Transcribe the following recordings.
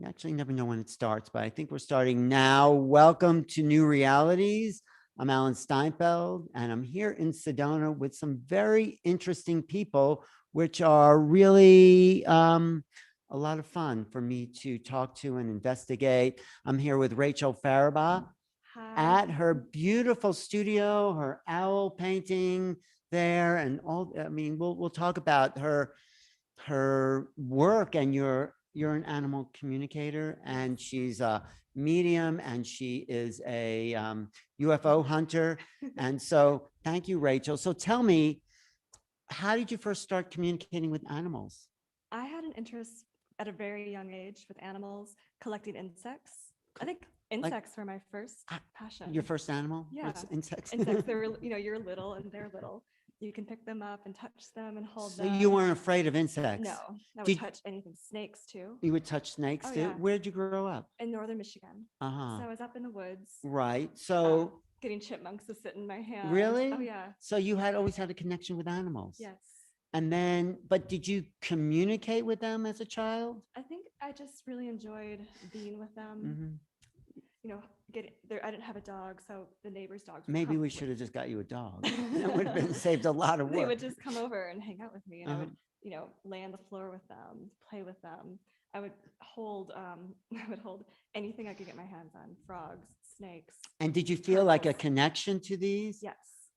I actually never know when it starts, but I think we're starting now. Welcome to New Realities. I'm Alan Steinfeld, and I'm here in Sedona with some very interesting people, which are really a lot of fun for me to talk to and investigate. I'm here with Rachel Farabaugh Hi. at her beautiful studio, her owl painting there, and all. I mean, we'll talk about her work, and you're an animal communicator, and she's a medium, and she is a UFO hunter. And so thank you, Rachel. So tell me, how did you first start communicating with animals? I had an interest at a very young age with animals, collecting insects. I think Like insects were my first your passion. first animal Yeah, was insects? insects. You're little and they're little. You can pick them up and touch them and hold So you them. weren't afraid of No, insects? I would Did touch anything. Snakes too. you would touch snakes Oh too? yeah, Where'd you grow up? in northern Michigan. Uh-huh. So I was up in the woods, Right. um, So getting chipmunks to sit in my hand. Oh really? yeah, So you had always had a connection with animals. yes. And then, but did you communicate with them as a child? I think I just really enjoyed being with them. Mhm. You know, get there. I didn't have a dog, so the neighbor's dogs would Maybe come. we should have just got you a dog. That would have been saved a lot of They work. would just come over and hang out with me, and I Uh-huh. would, lay on the floor with them, play with them. I would hold, I would hold anything I could get my hands on: frogs, snakes, And did you feel like a turtles. connection to these? Yes.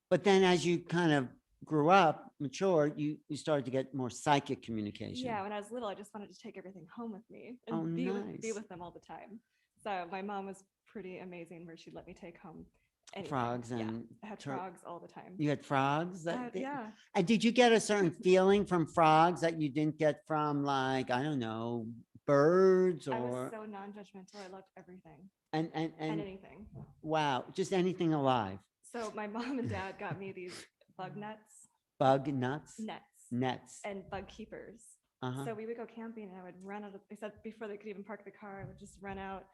But then as you kind of grew up, matured, you started to get more psychic communication. Yeah. When I was little, I just wanted to take everything home with me Oh, and be nice. with them all the time. So my mom was pretty amazing, where she'd let me take home anything. Frogs Yeah, and I had frogs all the time. you had frogs Yeah. and did you get a certain feeling from frogs that you didn't get from, like, I don't know, birds I was or so non-judgmental. I loved everything and and anything. wow, just anything alive. So my mom and dad got me these bug nets, Bug nuts, nets, nets. and bug keepers. Uh-huh. So we would go camping, and I would run out of. They said before they could even park the car, I would just run out,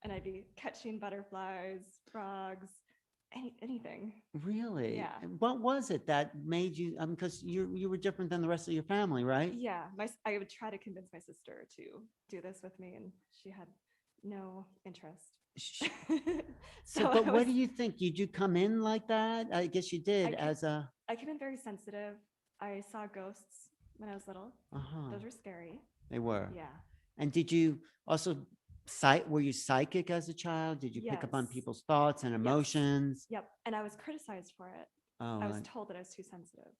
and I'd be catching butterflies, frogs, anything. Really? Yeah. And what was it that made you, because you were different than the rest of your family, right? Yeah, I would try to convince my sister to do this with me, and she had no interest. Sh- So, So but I what was. do you think? Did you come in like that? I guess you did I ca- as a, I came in very sensitive. I saw ghosts when I was little. uh-huh, Those were scary. they were. Yeah. And did you also were you psychic as a child? Did you pick up on Yes. people's thoughts and Yes. emotions? Yep. And I was criticized for it. Oh, I was told that I was too sensitive.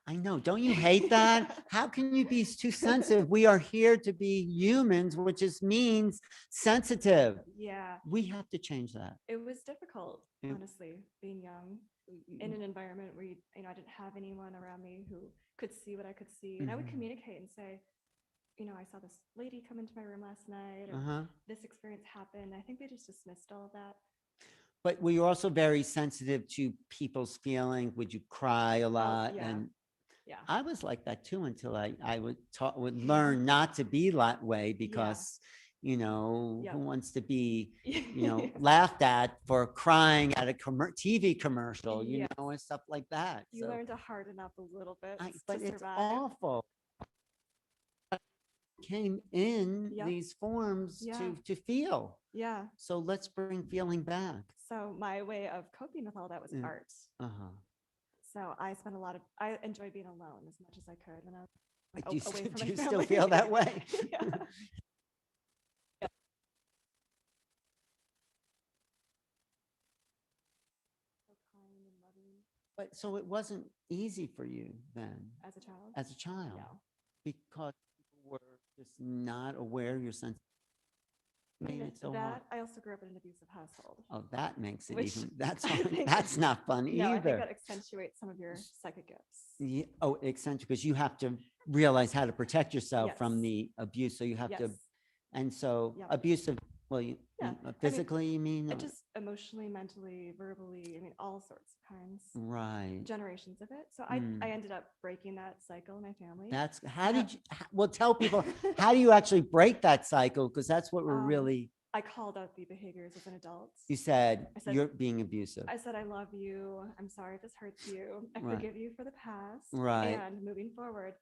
I know. Don't you hate that? How can you be too sensitive? We are here to be humans, which just means sensitive. Yeah. We have to change that. It was difficult, Yeah. honestly, being young in an environment where I didn't have anyone around me who could see what I could see. And I would Mhm. communicate and say, I saw this lady come into my room last night, or Uh-huh. this experience happened. I think they just dismissed all of that. But were you also very sensitive to people's feelings? Would you cry a Oh, lot? yeah. And Yeah. I was like that too until I would learn not to be that way, because who Yep. wants to be laughed at for crying at a TV commercial, Yes. and stuff like that. You So learn to harden up a little bit but to it's survive. awful. Came in Yep. these forms Yeah. to feel. Yeah. So let's bring feeling back. So my way of coping with all that was Yeah. art. Uh-huh. So I enjoyed being alone as much as I could when I was Do you, away from do my you still family. feel that way? Yeah. So kind and loving But so it wasn't easy for you then as a child. as a child, No. because you were just not aware of your sense. Made it so hard. That I also grew up in an abusive household. Oh, that makes it Which even, that's I hard. think- That's not fun No, I think either. that accentuates some of your psychic gifts. Yeah, oh, eccentric, because you have to realize how to protect yourself from Yes. the abuse. So you have to, Yes. and so Yep. abusive, well, Yeah. physically, you mean? Just emotionally, mentally, verbally, all sorts of kinds. Right. Generations of it. So Mm. I ended up breaking that cycle in my family. That's, how Yeah. did you, well, tell people, how do you actually break that cycle? Because that's what we're really, I called out the behaviors as an adult. you said, I said- you're being abusive. I said, I love you. I'm sorry if this hurts you. I Right. forgive you for the past. Right. And moving forward,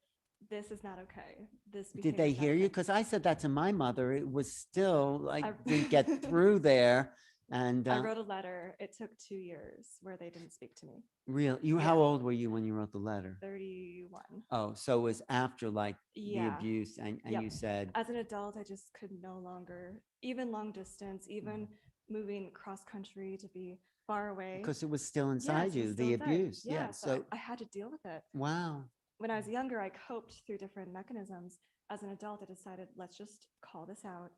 this is not okay. This Did they behavior is not hear you? okay. Because I said that to my mother. It was still like I- didn't get through there. And I wrote a letter. It took 2 years where they didn't speak to me. how Yeah. old were you when you wrote the letter? 31. Oh, so it was after like the Yeah. abuse, and Yep. you said, As an adult, I just could no longer, even long distance, even moving cross country to be far away. because it was still Yes, inside it you, was still the inside. abuse. Yeah, Yeah. so So I had to deal with it. wow. When I was younger, I coped through different mechanisms. As an adult, I decided, let's just call this out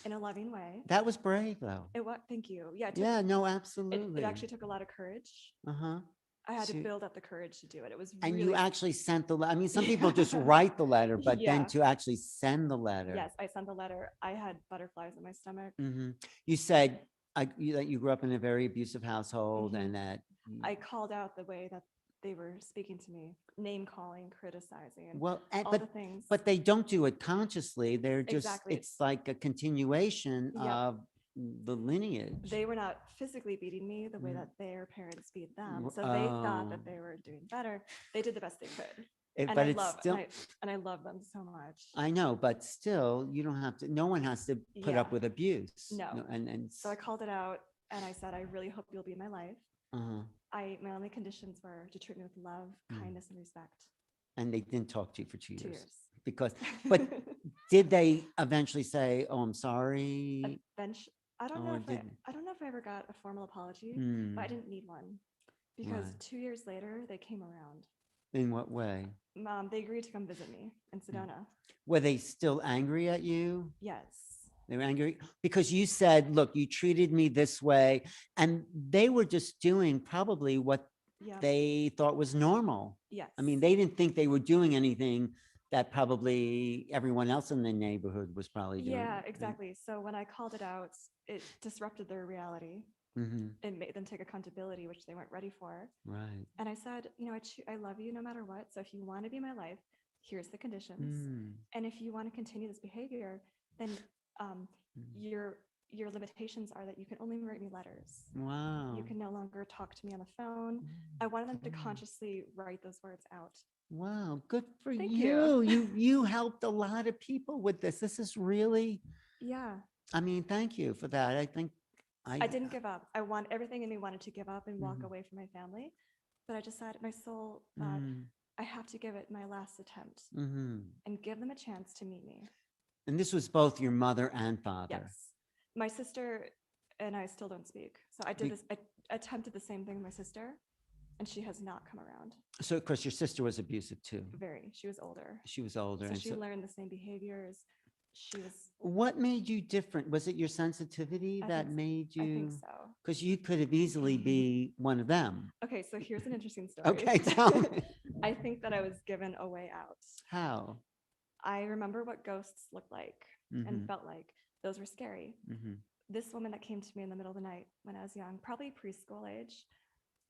in a loving way. That was brave though. It what? Thank you. Yeah, Yeah, no, it absolutely. actually took a lot of courage. Uh-huh. I had to So- build up the courage to do it. It was And really, you actually sent the, I mean, some people just write the letter, but then Yeah. to actually send the letter. yes, I sent the letter. I had butterflies in my stomach. Mhm. You said that you grew up in a very abusive household Mhm. and that. I called out the way that they were speaking to me, name calling, criticizing, and Well, all the things. but they don't do it consciously. They're just, Exactly. it's like a continuation Yep. of the lineage. They were not physically beating me the way Mm. that their parents beat them. R- So they thought oh. that they were doing better. They did the best they could. It- And but I it's love still, and I love them so much. I know, but still, you don't have to, no one has to put up Yeah. with abuse. No. And So I called it out and I said, I really hope you'll be in my life. uh My only conditions were to treat me with love, Mm. kindness, and respect. and they didn't talk to you for 2 2 years. years. Because, but did they eventually say, oh, I'm sorry? I don't Oh, know it if didn't. I don't know if I ever got a formal apology, Hmm. but I didn't need one because Right. 2 years later they came around. In what way? They agreed to come visit me in Sedona. Were they still angry at you? Yes. They were angry because you said, look, you treated me this way. And they were just doing probably what Yeah. they thought was normal. Yes. I mean, they didn't think they were doing anything that probably everyone else in the neighborhood was probably doing. Yeah, exactly. So when I called it out, it disrupted their reality. Mm-hmm. It made them take accountability, which they weren't ready for. Right. And I said, I love you no matter what. So if you want to be my life, here's the conditions. Mm. And if you want to continue this behavior, then your limitations are that you can only write me letters. Wow. You can no longer talk to me on the phone. I wanted them to consciously write those words out. Wow, good for Thank you. you. You helped a lot of people with this. This is really, Yeah. I mean, thank you for that. I think I didn't give up. I want everything in me wanted to give up and walk Mhm. away from my family. But I decided my soul thought Mm, I have to give it my last attempt mhm. and give them a chance to meet me. And this was both your mother and father. Yes. My sister and I still don't speak. So I did Be- this, I attempted the same thing with my sister, and she has not come around. So, of course, your sister was abusive too. Very. She was older. She was older. So and she so learned the same behaviors. She was, what made you different? Was it your sensitivity I that think s- made I think you? so. Because you could have easily be one of them. Okay, so here's an interesting story. Okay, tell me. I think that I was given a way out. How? I remember what ghosts looked like Mhm. and felt like. Those were scary. Mhm. This woman that came to me in the middle of the night when I was young, probably preschool age,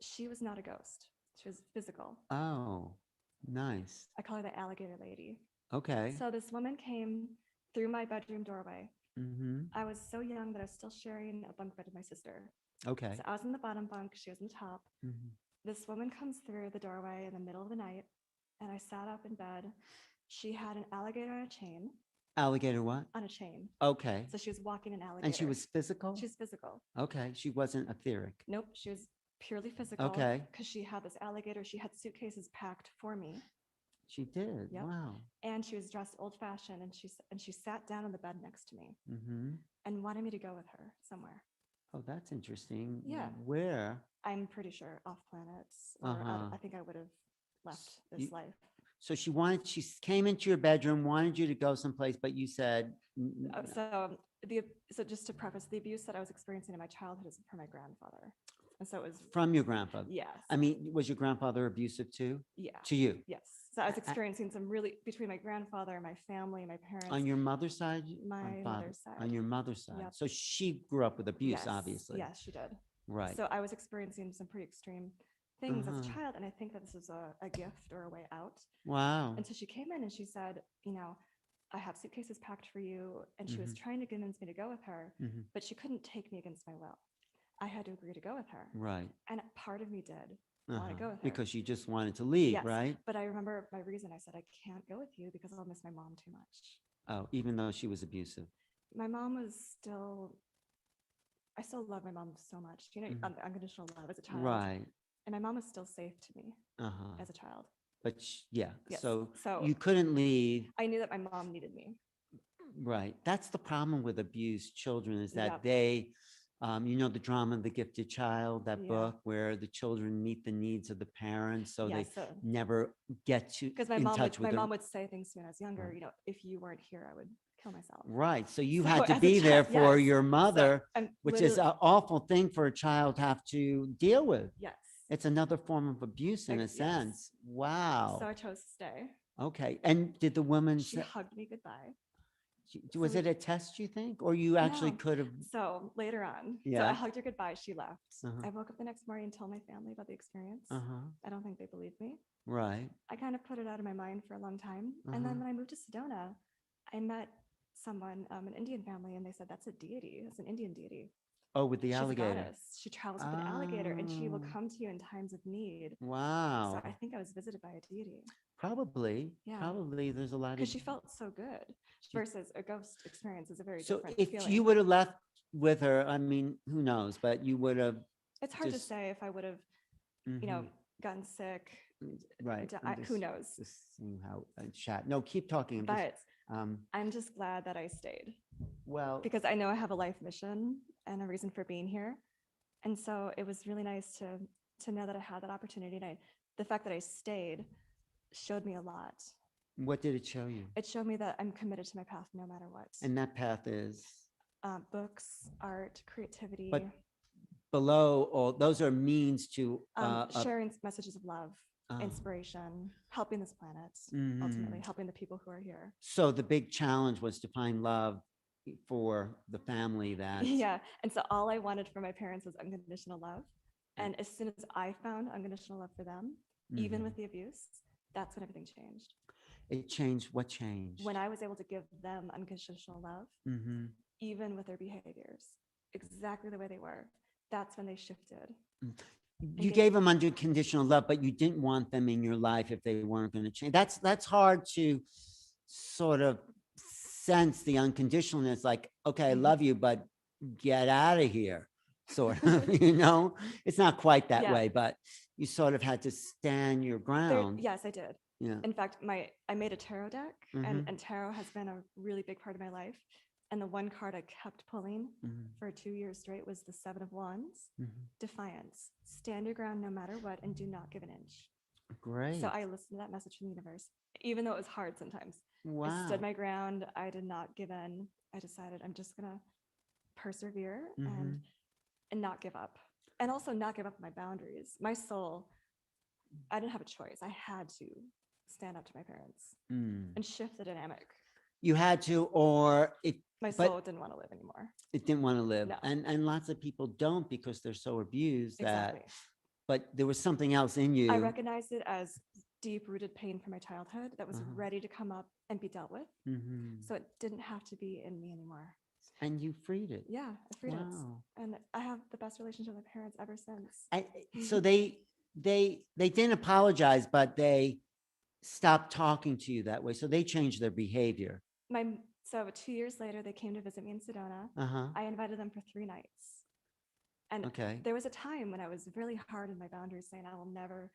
she was not a ghost. She was physical. Oh, nice. I call her the Alligator Lady. Okay. So this woman came through my bedroom doorway. Mm-hmm. I was so young that I was still sharing a bunk bed with my sister. Okay. So I was in the bottom bunk, she was in the top. Mhm. This woman comes through the doorway in the middle of the night, and I sat up in bed. She had an alligator on a chain. Alligator what? On a chain. Okay. So she was walking an alligator. And she was physical? She's physical. Okay. She wasn't etheric. Nope, she was purely physical. Okay. Because she had this alligator. She had suitcases packed for me, She did. Yep. Wow. and she was dressed old-fashioned. And she sat down on the bed next to me Mm-hmm. and wanted me to go with her somewhere. Oh, that's interesting. Yeah. Where? I'm pretty sure off planets, or Uh-huh. I think I would have left this You- life. So she came into your bedroom, wanted you to go someplace, but you said, "N- n- So just to preface, the abuse that I was experiencing in my childhood is from my grandfather, and so it was from your grandfather. yes, I mean, was your grandfather abusive too? yeah, To you? yes. So I was I- experiencing some really between my grandfather, my family, my parents. On your mother's side? My On mother's father- side. On your mother's side. Yep. So she grew up with abuse, Yes, obviously. yes, she did. Right. So I was experiencing some pretty extreme things as a Uh-huh. child, and I think that this was a gift or a way out. Wow. And so she came in and she said, I have suitcases packed for you. And she was Mhm. trying to convince me to go with her, Mhm. but she couldn't take me against my will. I had to agree to go with her. Right. And part of me did. want to go with her. Because you just wanted to leave, Yes, right? but I remember my reason. I said, I can't go with you because I'll miss my mom too much. Oh, even though she was abusive. My mom was still, I still love my mom so much. You know, unconditional love as a child. Right. And my mom was still safe to me Uh-huh. as a child. But yeah, Yes. so So you couldn't leave. I knew that my mom needed me. Right. That's the problem with abused children is that Yep. they, you know, the drama of the gifted child, that Yeah. book where the children meet the needs of the parents. So Yeah, they so never get to because my in mom touch would, with my them. mom would say things to me when I was younger. Right. You know, if you weren't here, I would kill myself. Right. So you So had to as a be there child- for yes. your mother, I'm which is literally- an awful thing for a child to have to deal with. yes. It's another form of abuse in a Yes. sense. Wow. So I chose to stay. Okay. And did the woman She say, hugged me goodbye. was we- it a test, you think? Or you actually No. could have? So later on, so Yeah. I hugged her goodbye. She left. Uh-huh. I woke up the next morning and told my family about the experience. Uh-huh. I don't think they believed me. Right. I kind of put it out of my mind for a long time. And then when I moved to Sedona, I met someone, an Indian family, and they said, that's a deity. It's an Indian deity. Oh, with the She's a alligator. goddess. She travels with an alligator and she will Oh. come to you in times of need. Wow. So I think I was visited by a deity Probably. Yeah. Probably there's a lot of. because she felt so good versus a ghost experience is a very So different if feeling. you would have left with her, I mean, who knows, but you would have. It's hard just- to say if I would have, you know, gotten sick. Right. Who knows? Just seeing how chat. No, keep talking. I'm just, But I'm just glad that I stayed well, because I know I have a life mission and a reason for being here. And so it was really nice to know that I had that opportunity. And the fact that I stayed showed me a lot. what did it show you? It showed me that I'm committed to my path no matter what. And that path is Books, art, creativity, below all, those are means to sharing messages of love, uh, inspiration, helping this planet, ultimately helping the people who are here. So the big challenge was to find love for the family that. Yeah. And so all I wanted from my parents was unconditional love. And as soon as I found unconditional love for them, even with the abuse, that's when everything changed. It changed. What changed? When I was able to give them unconditional love, even with their behaviors, exactly the way they were, that's when they shifted. You gave them unconditional love, but you didn't want them in your life if they weren't going to change. That's hard to sort of sense the unconditionalness. Like, okay, I love you, but get out of here. Sort of, you know, it's not quite that way, but you sort of had to stand your ground. Yes, I did. Yeah. In fact, I made a tarot deck, and tarot has been a really big part of my life. And the one card I kept pulling for 2 years straight was the Seven of Wands, defiance. Stand your ground no matter what, and do not give an inch. Great. So I listened to that message from the universe, even though it was hard sometimes. Wow. I stood my ground. I did not give in. I decided I'm just gonna persevere and not give up, and also not give up my boundaries. My soul, I didn't have a choice. I had to stand up to my parents and shift the dynamic. You had to, or My soul didn't want to live anymore. it didn't want to live. No. And lots of people don't because they're so abused Exactly. that, but there was something else in you. I recognized it as deep-rooted pain from my childhood that was ready to come up and be dealt with. So it didn't have to be in me anymore. And you freed it. Yeah, I freed Wow. it. And I have the best relationship with my parents ever since. So they didn't apologize, but they stopped talking to you that way. So they changed their behavior. So 2 years later, they came to visit me in Sedona. Uh-huh. I invited them for 3 nights. And Okay. there was a time when I was really hard in my boundaries, saying I will never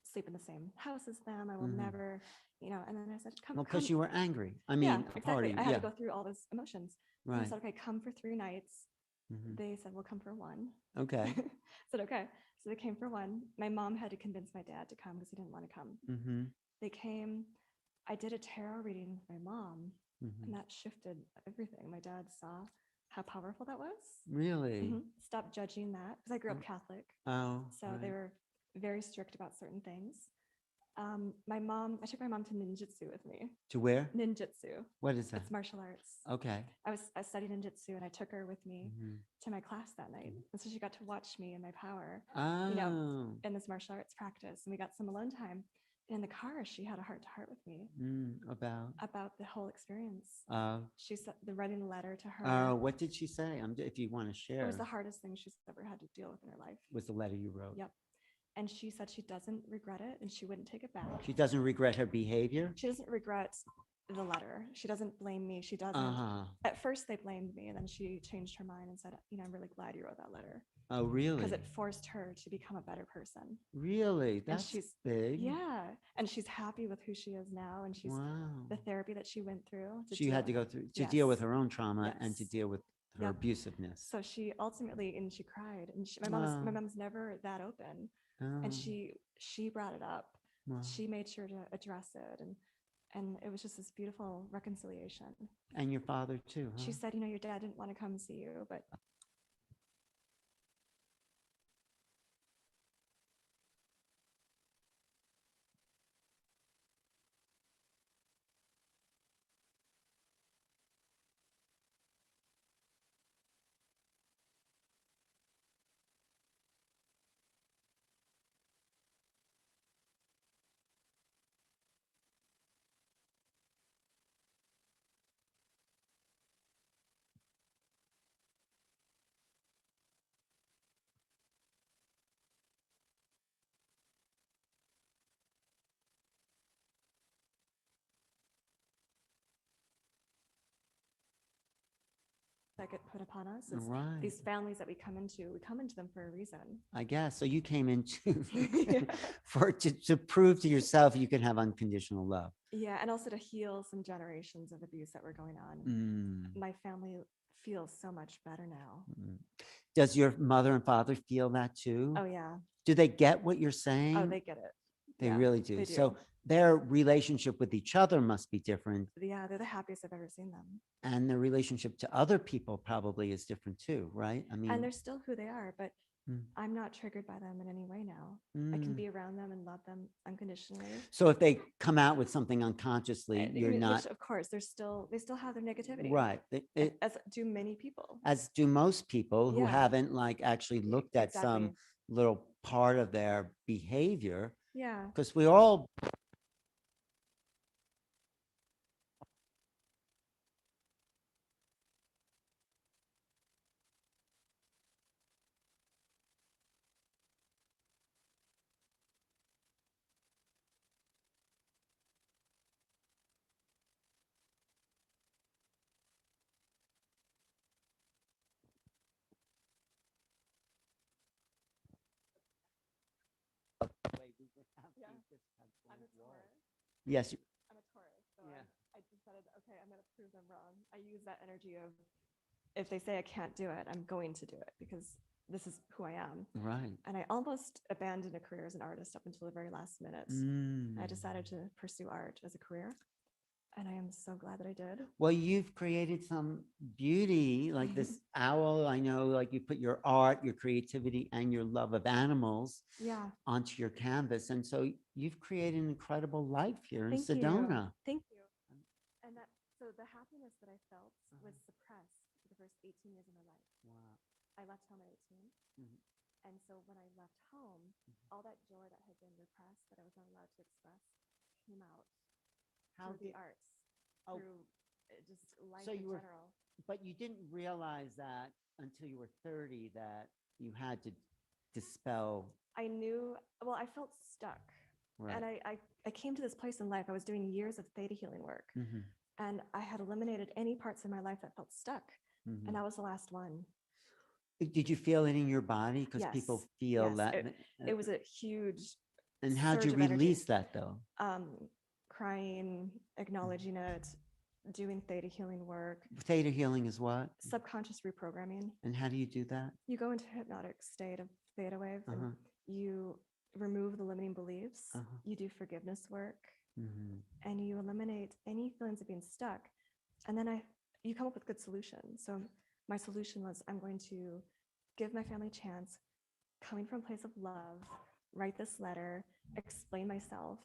sleep in the same house as them. I will never, you know, and then I said, come. Well, because come. you were angry. I mean, Yeah, a part of exactly. you. I had Yeah. to go through all those emotions. And I Right. said, okay, come for 3 nights. They said, we'll come for 1. Okay. I said, okay. So they came for 1. My mom had to convince my dad to come because he didn't want to come. They came. I did a tarot reading with my mom, and that shifted everything. My dad saw how powerful that was. Really? Stop judging that because I grew up Catholic. Oh. So they were very strict about certain things. I took my mom to ninjutsu with me. To where? Ninjutsu. What is that? It's martial arts. Okay. I studied ninjutsu and I took her with me to my class that night. And so she got to watch me and my power, Oh. you know, in this martial arts practice. And we got some alone time. In the car, she had a heart to heart with me about the whole experience. She said writing the letter to her. What did she say? If you want to share. It was the hardest thing she's ever had to deal with in her life. Was the letter you wrote? Yep. And she said she doesn't regret it and she wouldn't take it back. She doesn't regret her behavior? She doesn't regret the letter. She doesn't blame me. She doesn't. At first, they blamed me, and then she changed her mind and said, I'm really glad you wrote that letter. Oh, really? Because it forced her to become a better person. Really? That's she's big. Yeah. And she's happy with who she is now. And she's the therapy that she went through. She had to go through to deal with her own trauma and to deal with her abusiveness. So she ultimately, and she cried. And my mom's never that open. And she brought it up. She made sure to address it. And it was just this beautiful reconciliation. And your father too, huh? She said, your dad didn't want to come see you, but that get put upon us. These families that we come into them for a reason. I guess. So you came into to prove to yourself you can have unconditional love. Yeah, and also to heal some generations of abuse that were going on. My family feels so much better now. Does your mother and father feel that too? Oh, yeah. Do they get what you're saying? Oh, they get it. They really do. So their relationship with each other must be different. Yeah, they're the happiest I've ever seen them. And their relationship to other people probably is different too, right? I mean, and they're still who they are, but I'm not triggered by them in any way now. I can be around them and love them unconditionally. So if they come out with something unconsciously, you're not. Which of course, they still have their negativity. Right. As do many people. As do most people who haven't actually looked at some little part of their behavior. Yeah. Because we all. I'm a Taurus. Yes. I'm a Taurus. So I decided, okay, I'm going to prove them wrong. I use that energy of, if they say I can't do it, I'm going to do it because this is who I am. Right. And I almost abandoned a career as an artist up until the very last minute. I decided to pursue art as a career. And I am so glad that I did. Well, you've created some beauty, like this owl. I know, like you put your art, your creativity, and your love of animals onto your canvas. And so you've created an incredible life here in Sedona. Thank you. And so the happiness that I felt was suppressed for the first 18 years of my life. Wow. I left home at 18. And so when I left home, all that joy that had been repressed, that I was not allowed to express, came out. Through the arts, through just life in general. But you didn't realize that until you were 30 that you had to dispel. I knew, I felt stuck. Right. And I came to this place in life. I was doing years of Theta Healing work. And I had eliminated any parts of my life that felt stuck. And that was the last one. Did you feel it in your body? Because people feel that. It was a huge. And how'd you release that though? Crying, acknowledging it, doing Theta Healing work. Theta Healing is what? Subconscious reprogramming. And how do you do that? You go into a hypnotic state of theta wave and you remove the limiting beliefs. You do forgiveness work and you eliminate any feelings of being stuck. And then you come up with good solutions. So my solution was, I'm going to give my family a chance, coming from a place of love, write this letter, explain myself.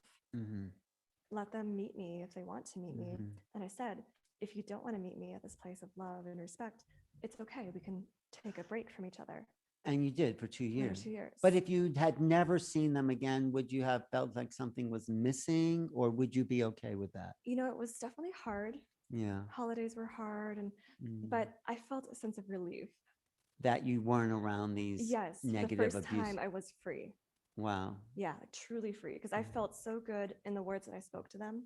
Let them meet me if they want to meet me. And I said, if you don't want to meet me at this place of love and respect, it's okay. We can take a break from each other. And you did for 2 years. For 2 years. But if you had never seen them again, would you have felt like something was missing, or would you be okay with that? It was definitely hard. Yeah. Holidays were hard, but I felt a sense of relief. That you weren't around these negative abuse. The first time I was free. Wow. Yeah, like truly free. Because I felt so good in the words that I spoke to them.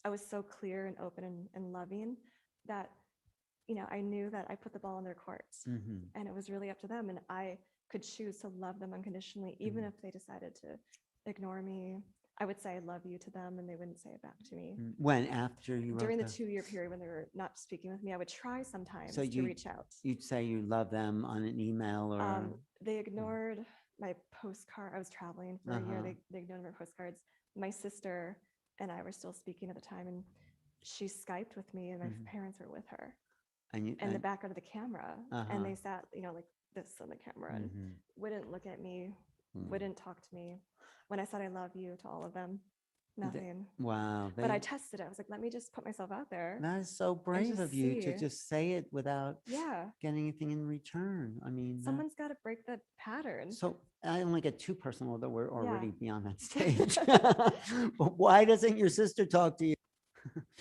I was so clear and open and loving that, I knew that I put the ball in their court, and it was really up to them. And I could choose to love them unconditionally, even if they decided to ignore me. I would say I love you to them, and they wouldn't say it back to me. When after you wrote During the that? 2-year period when they were not speaking with me, I would try sometimes So to reach out. you'd say you love them on an email or They ignored my postcard. I was traveling for a year. Uh-huh. They ignored my postcards. My sister and I were still speaking at the time, and she Skyped with me, and my parents were with her and you in the background of the camera. Uh-huh. And they sat, like this on the camera, and wouldn't look at me, wouldn't talk to me. When I said I love you to all of them, nothing. Wow. But I tested it. I was like, let me just put myself out there. That is so brave just of you to see. just say it without Yeah. getting anything in return. I mean, Someone's got to break the pattern. so I only get too personal, although we're already Yeah. beyond that stage. But why doesn't your sister talk to you?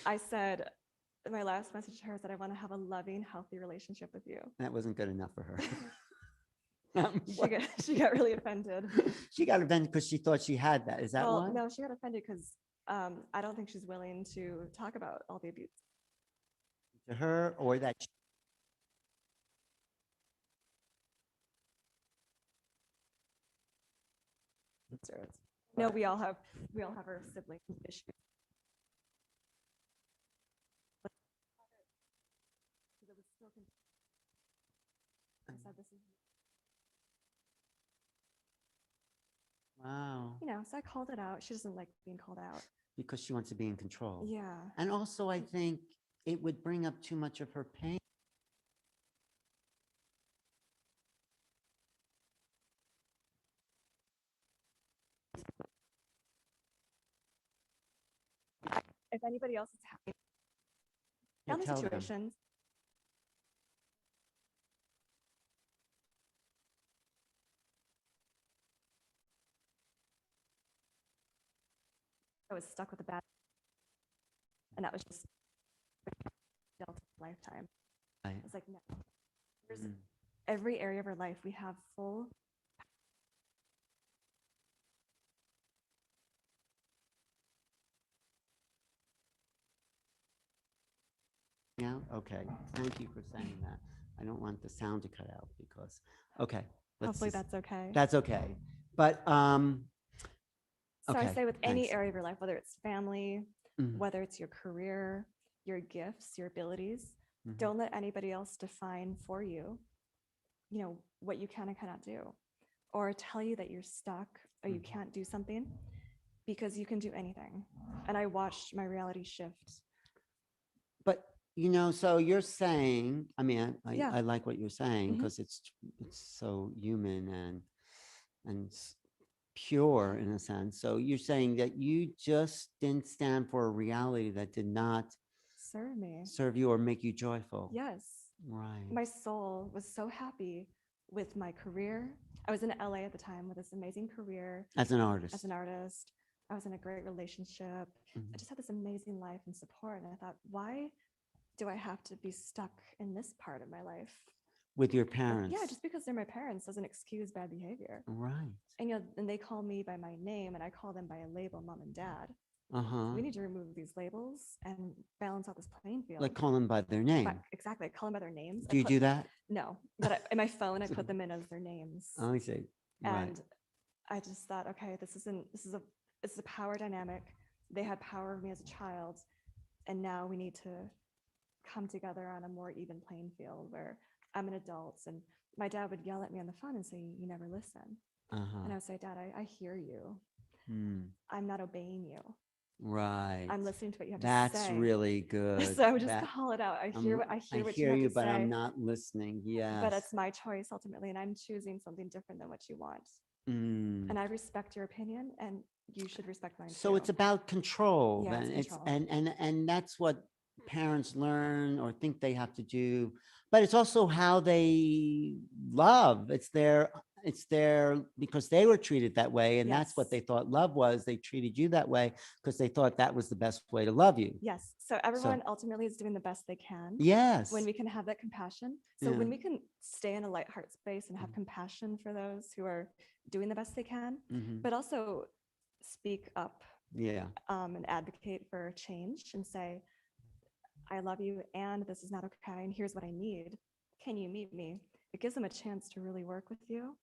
I said, my last message to her said, I want to have a loving, healthy relationship with you. That wasn't good enough for her. She got really offended. She got offended because she thought she had that. Is that Well, why? no, she got offended because I don't think she's willing to talk about all the abuse. To her or that No, we all have our sibling issues. I said, this is, Wow. so I called it out. She doesn't like being called out. Because she wants to be in control. Yeah. And also, I think it would bring up too much of her pain. If anybody else is having Yeah, family tell them. situations, I was stuck with a bad, and that was just dealt a lifetime. Right. I was like, no. There's every area of our life we have full. Yeah. Okay. Thank you for saying that. I don't want the sound to cut out because. Okay. Hopefully that's okay. That's okay. But So I okay, say with any thanks. area of your life, whether it's family, whether it's your career, your gifts, your abilities, don't let anybody else define for you, what you can and cannot do, or tell you that you're stuck or you can't do something, because you can do anything. And I watched my reality shift. But so you're saying, I mean, Yeah. I like what you're saying because it's so human and pure in a sense. So you're saying that you just didn't stand for a reality that did not serve you or make you joyful. Yes. Right. My soul was so happy with my career. I was in LA at the time with this amazing career. As an artist. I was in a great relationship. I just had this amazing life and support. And I thought, why do I have to be stuck in this part of my life? With your parents. Yeah, just because they're my parents doesn't excuse bad behavior. Right. And and they call me by my name and I call them by a label, mom and dad. We need to remove these labels and balance out this playing field. Like call them by their name. Exactly. I call them by their names. Do you do that? No, but in my phone, I put them in as their names. Oh, I see. Right. And I just thought, okay, this is a power dynamic. They had power over me as a child. And now we need to come together on a more even playing field where I'm an adult. And my dad would yell at me on the phone and say, you never listen. And I would say, Dad, I hear you. I'm not obeying you. Right. I'm listening to what you have That's to say. That's really good. So I would just call it out. I hear what you have to but say, I'm not listening. Yeah. But it's my choice ultimately, and I'm choosing something different than what you want. And I respect your opinion, and you should respect mine. So it's about control. Yeah, Then it's control. and that's what parents learn or think they have to do. But it's also how they love. It's their it's there because they were treated that way, and that's what Yes. they thought love was. They treated you that way because they thought that was the best way to love you. Yes. So everyone ultimately is doing the best they can. Yes. When we can have that compassion. So Yeah. when we can stay in a light heart space and have compassion for those who are doing the best they can, but also speak up Yeah. and advocate for change and say, I love you and this is not okay. And here's what I need. Can you meet me? It gives them a chance to really work with you.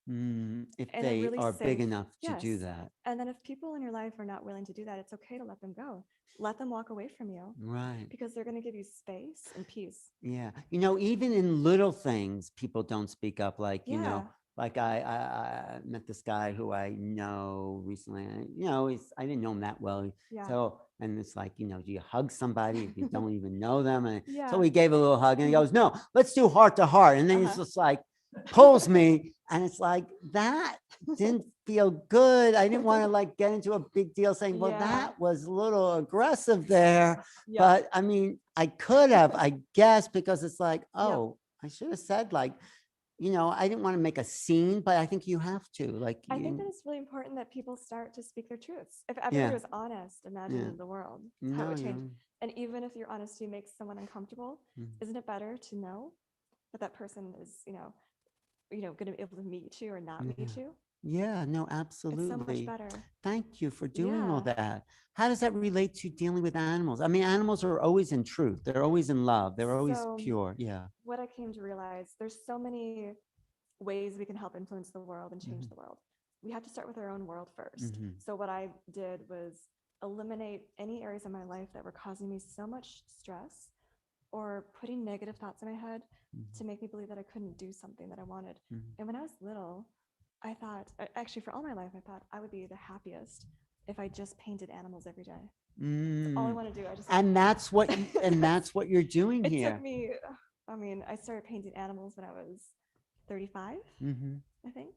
If in a they really are big safe- enough to do yes. that. And then if people in your life are not willing to do that, it's okay to let them go. Let them walk away from you Right. because they're going to give you space and peace. Yeah. Even in little things, people don't speak up. Like, Yeah. like I met this guy who I know recently. I didn't know him that well. Yeah. So, and it's like, do you hug somebody if you don't even know them? And Yeah. so we gave a little hug and he goes, no, let's do heart to heart. And then he's Uh-huh. just like, pulls me. And it's like, that didn't feel good. I didn't want to like get into a big deal saying, well, Yeah. that was a little aggressive there. Yep. But I mean, I could have, I guess, because it's like, Yep. oh, I should have said like, I didn't want to make a scene, but I think you have to. Like, I think that it's really important that people start to speak their truths. If Yeah. everybody was honest, imagine Yeah. the world, how No, it would yeah. change. And even if your honesty makes someone uncomfortable, isn't it better to know that that person is, going to be able to meet you or not Yeah. meet you? Yeah, no, It's so much absolutely. better. Thank you for doing all Yeah. that. How does that relate to dealing with animals? I mean, animals are always in truth. They're always in love. They're always So, pure. Yeah. what I came to realize, there's so many ways we can help influence the world and change the world. We have to start with our own world first. So what I did was eliminate any areas of my life that were causing me so much stress or putting negative thoughts in my head to make me believe that I couldn't do something that I wanted. And when I was little, I thought, actually for all my life, I thought I would be the happiest if I just painted animals every day. That's all I want to do. And that's what you're doing It here. took me, I started painting animals when I was 35, I think.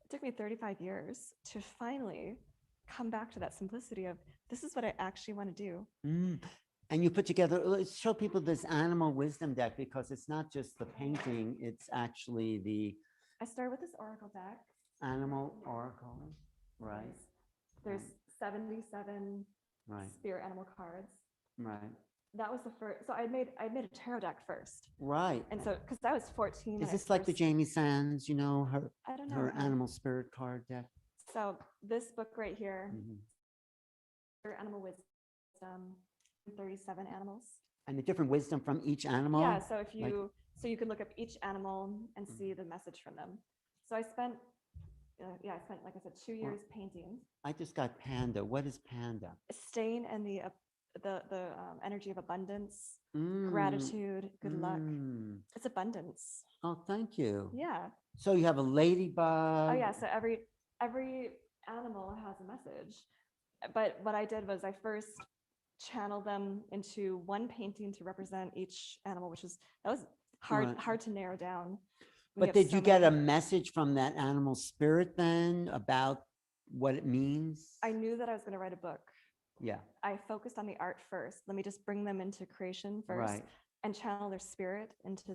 It took me 35 years to finally come back to that simplicity of this is what I actually want to do. And you put together, let's show people this animal wisdom deck because it's not just the painting, it's actually I started with this oracle deck. Animal oracle, right? There's 77 spirit animal cards. Right. That was the first. So I made a tarot deck first. Right. And so, because I was 14. Is this like the Jamie Sands, her I don't know her animal spirit card deck? So this book right here, Animal Wisdom, 37 animals. And the different wisdom from each animal? Yeah, so if you so you can look up each animal and see the message from them. So I spent like I said 2 years painting. I just got panda. What is panda? Staying in the energy of abundance, gratitude, good luck. It's abundance. Oh, thank you. Yeah. So you have a ladybug. Oh yeah, so every animal has a message. But what I did was I first channeled them into one painting to represent each animal, that was hard to narrow down. But did you get a message from that animal spirit then about what it means? I knew that I was going to write a book. Yeah. I focused on the art first. Let me just bring them into creation first and channel their spirit into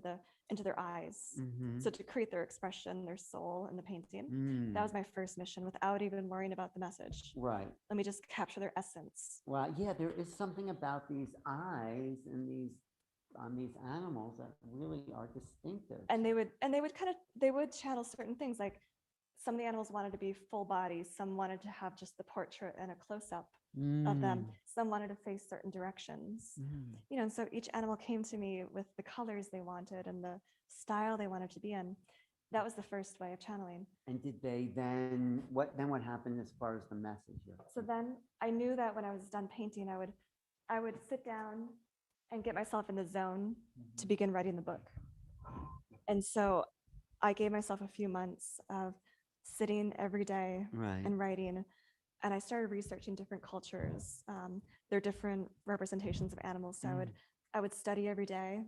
their eyes. So to create their expression, their soul in the painting. That was my first mission without even worrying about the message. Right. Let me just capture their essence. Well, yeah, there is something about these eyes and on these animals that really are distinctive. And they would channel certain things, like some of the animals wanted to be full body, some wanted to have just the portrait and a close-up of them, some wanted to face certain directions. And so each animal came to me with the colors they wanted and the style they wanted to be in. That was the first way of channeling. And did they what happened as far as the message? So then I knew that when I was done painting, I would sit down and get myself in the zone to begin writing the book. And so I gave myself a few months of sitting every day and writing. And I started researching different cultures, their different representations of animals. So I would study every day,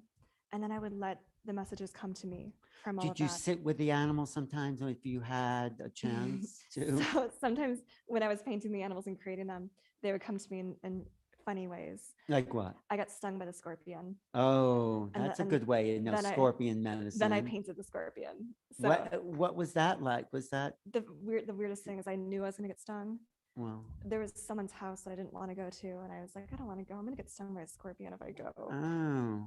and then I would let the messages come to me from all of that. Did you sit with the animals sometimes if you had a chance to? So sometimes when I was painting the animals and creating them, they would come to me and funny ways. Like what? I got stung by the scorpion. Oh, And that's a and good way to know then I scorpion medicine. then I painted the scorpion. So What was that like? Was that, the weirdest thing is I knew I was gonna get stung. well, There was someone's house that I didn't want to go to, and I was like, I don't want to go. I'm gonna get stung by a scorpion if I go. oh,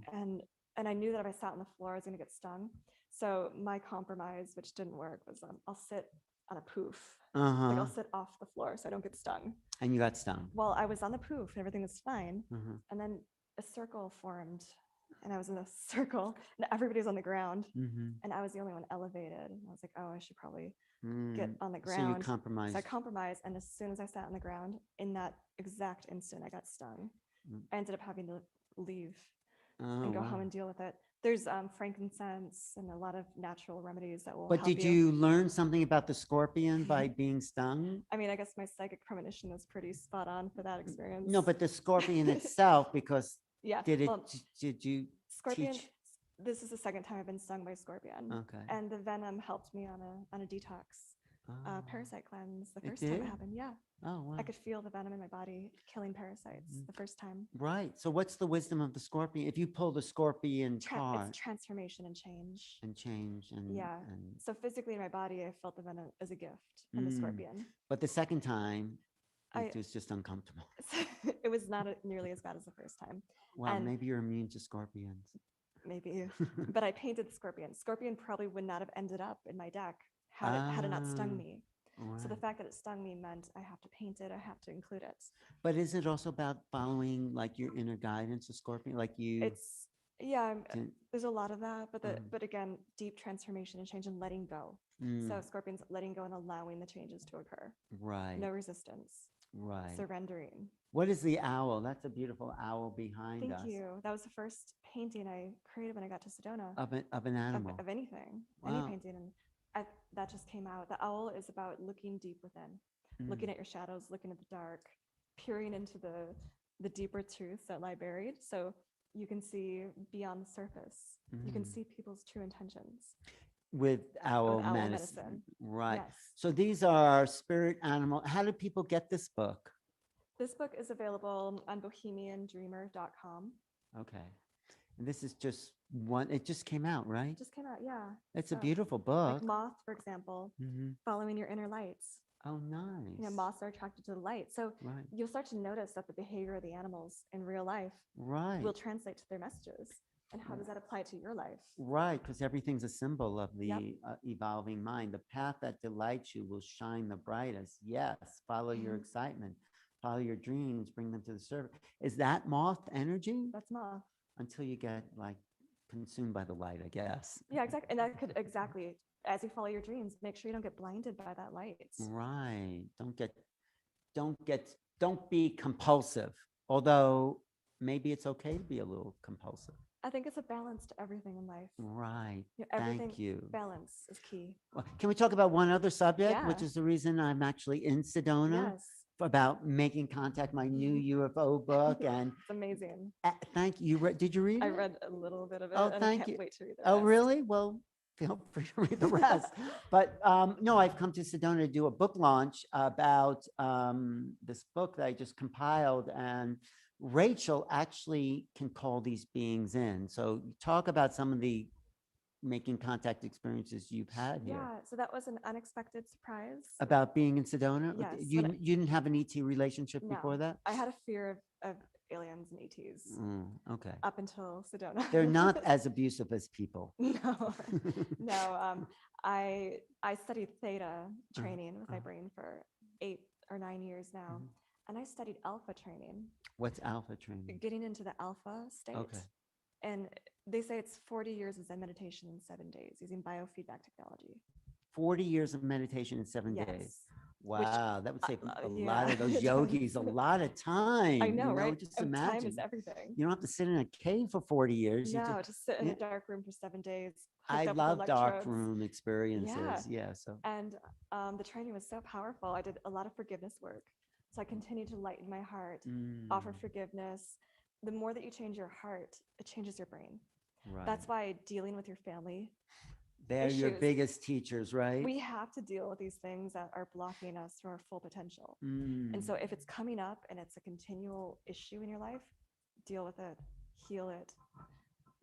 And I knew that if I sat on the floor, I was gonna get stung. So my compromise, which didn't work, was I'll sit on a poof. Like uh-huh. I'll sit off the floor so I don't get stung. And you got stung. Well, I was on the poof and everything was fine. Uh-huh. And then a circle formed, and I was in a circle, and everybody was on the ground, Mm-hmm. and I was the only one elevated. And I was like, oh, I should probably get Mm. on the So you ground. compromised. So I compromised, and as soon as I sat on the ground, in that exact instant, I got stung. Mm. I ended up having to leave Oh, and go wow. home and deal with it. There's frankincense and a lot of natural remedies that will But help did you learn something about the scorpion by being stung? I mean, I guess my psychic premonition was pretty spot on for that experience. No, but the scorpion itself, because yeah, did it, well, did you scorpion. teach? This is the second time I've been stung by a scorpion. Okay. And the venom helped me on a detox Oh, parasite cleanse the It first time it did? happened. Yeah, oh, wow. I could feel the venom in my body killing parasites Mhm. the first time. Right. So what's the wisdom of the scorpion? If you pull the scorpion card It's transformation and change. and change Yeah. and So physically in my body, I felt the venom as a gift from the Mm. scorpion. but the second time I- it was just uncomfortable. It was not nearly as bad as the first time. Well, And- maybe you're immune to scorpions. Maybe, but I painted the scorpion. Scorpion probably would not have ended up in my deck had it not stung Ah, me. So the Right. fact that it stung me meant I have to paint it. I have to include it. But is it also about following like your inner guidance of scorpion? Like you It's yeah. didn't- There's a lot of that, but Mhm. but again, deep transformation and change and letting go. Mm, So scorpion's letting go and allowing the changes to occur. right. No resistance. Right. Surrendering. What is the owl? That's a beautiful owl behind Thank us. you. That was the first painting I created when I got to Sedona. Of an animal. Of anything, Wow. any painting, and that just came out. The owl is about looking deep within, looking Mm, at your shadows, looking at the dark, peering into the deeper truths that lie buried, so you can see beyond the surface. You can mm. see people's true intentions. With owl owl medicine. medicine. Right. Yes. So these are spirit animal. How do people get this book? This book is available on bohemiandreamer.com. Okay. And this is just one, it just came out, right? Just came out, yeah. It's a so, beautiful book. Like moth, for example, Mhm. following your inner lights. Oh, nice. You know, moths are attracted to the light. So Right. you'll start to notice that the behavior of the animals in real life Right. will translate to their messages. And how does that apply to your life? Right, because everything's a symbol of the Yep. evolving mind. The path that delights you will shine the brightest. Yes, follow your Mhm. excitement, follow your dreams, bring them to the surface. Is that moth energy? That's moth. Until you get like consumed by the light, I guess. Yeah, exactly. And that could exactly, as you follow your dreams, make sure you don't get blinded by that light. Right. Don't be compulsive. Although maybe it's okay to be a little compulsive. I think it's a balance to everything in life. Right. Everything, Thank you. balance is key. Well, can we talk about one other subject, which Yeah. is the reason I'm actually in Sedona? Yes, About making contact, my new UFO book, and it's amazing. thank you. Did you read I it? read a little bit of it, Oh, and I thank can't you. wait to read the Oh, rest. really? Well, feel free to read the rest. But no, I've come to Sedona to do a book launch about this book that I just compiled, and Rachel actually can call these beings in. So talk about some of the making contact experiences you've had here. Yeah, so that was an unexpected surprise. About being in Sedona? Yes, You, but you didn't have an ET relationship No. before that? I had a fear of aliens and ETs Okay. up until Sedona. They're not as abusive as people. No, no. I studied theta training with my brain for 8 or 9 years now, Mhm. and I studied alpha training, What's alpha training? getting into the alpha state. Okay. And they say it's 40 years of Zen meditation in 7 days using biofeedback technology. 40 years of meditation in 7 days. Yes. Wow, that would save a yeah. lot of those yogis a lot of time. I know, right? Just And time imagine. is everything. You don't have to sit in a cave for 40 years. You No, just sit in yeah. a dark room for 7 days. I hooked up with love dark electrodes. room experiences. Yeah. Yeah. So And the training was so powerful. I did a lot of forgiveness work. So I continued to lighten my heart, offer mm, forgiveness. The more that you change your heart, it changes your brain. right. That's why dealing with your family They're your issues. biggest teachers, right? We have to deal with these things that are blocking us from our full potential. And so if it's coming up and it's a continual issue in your life, deal with it, heal it,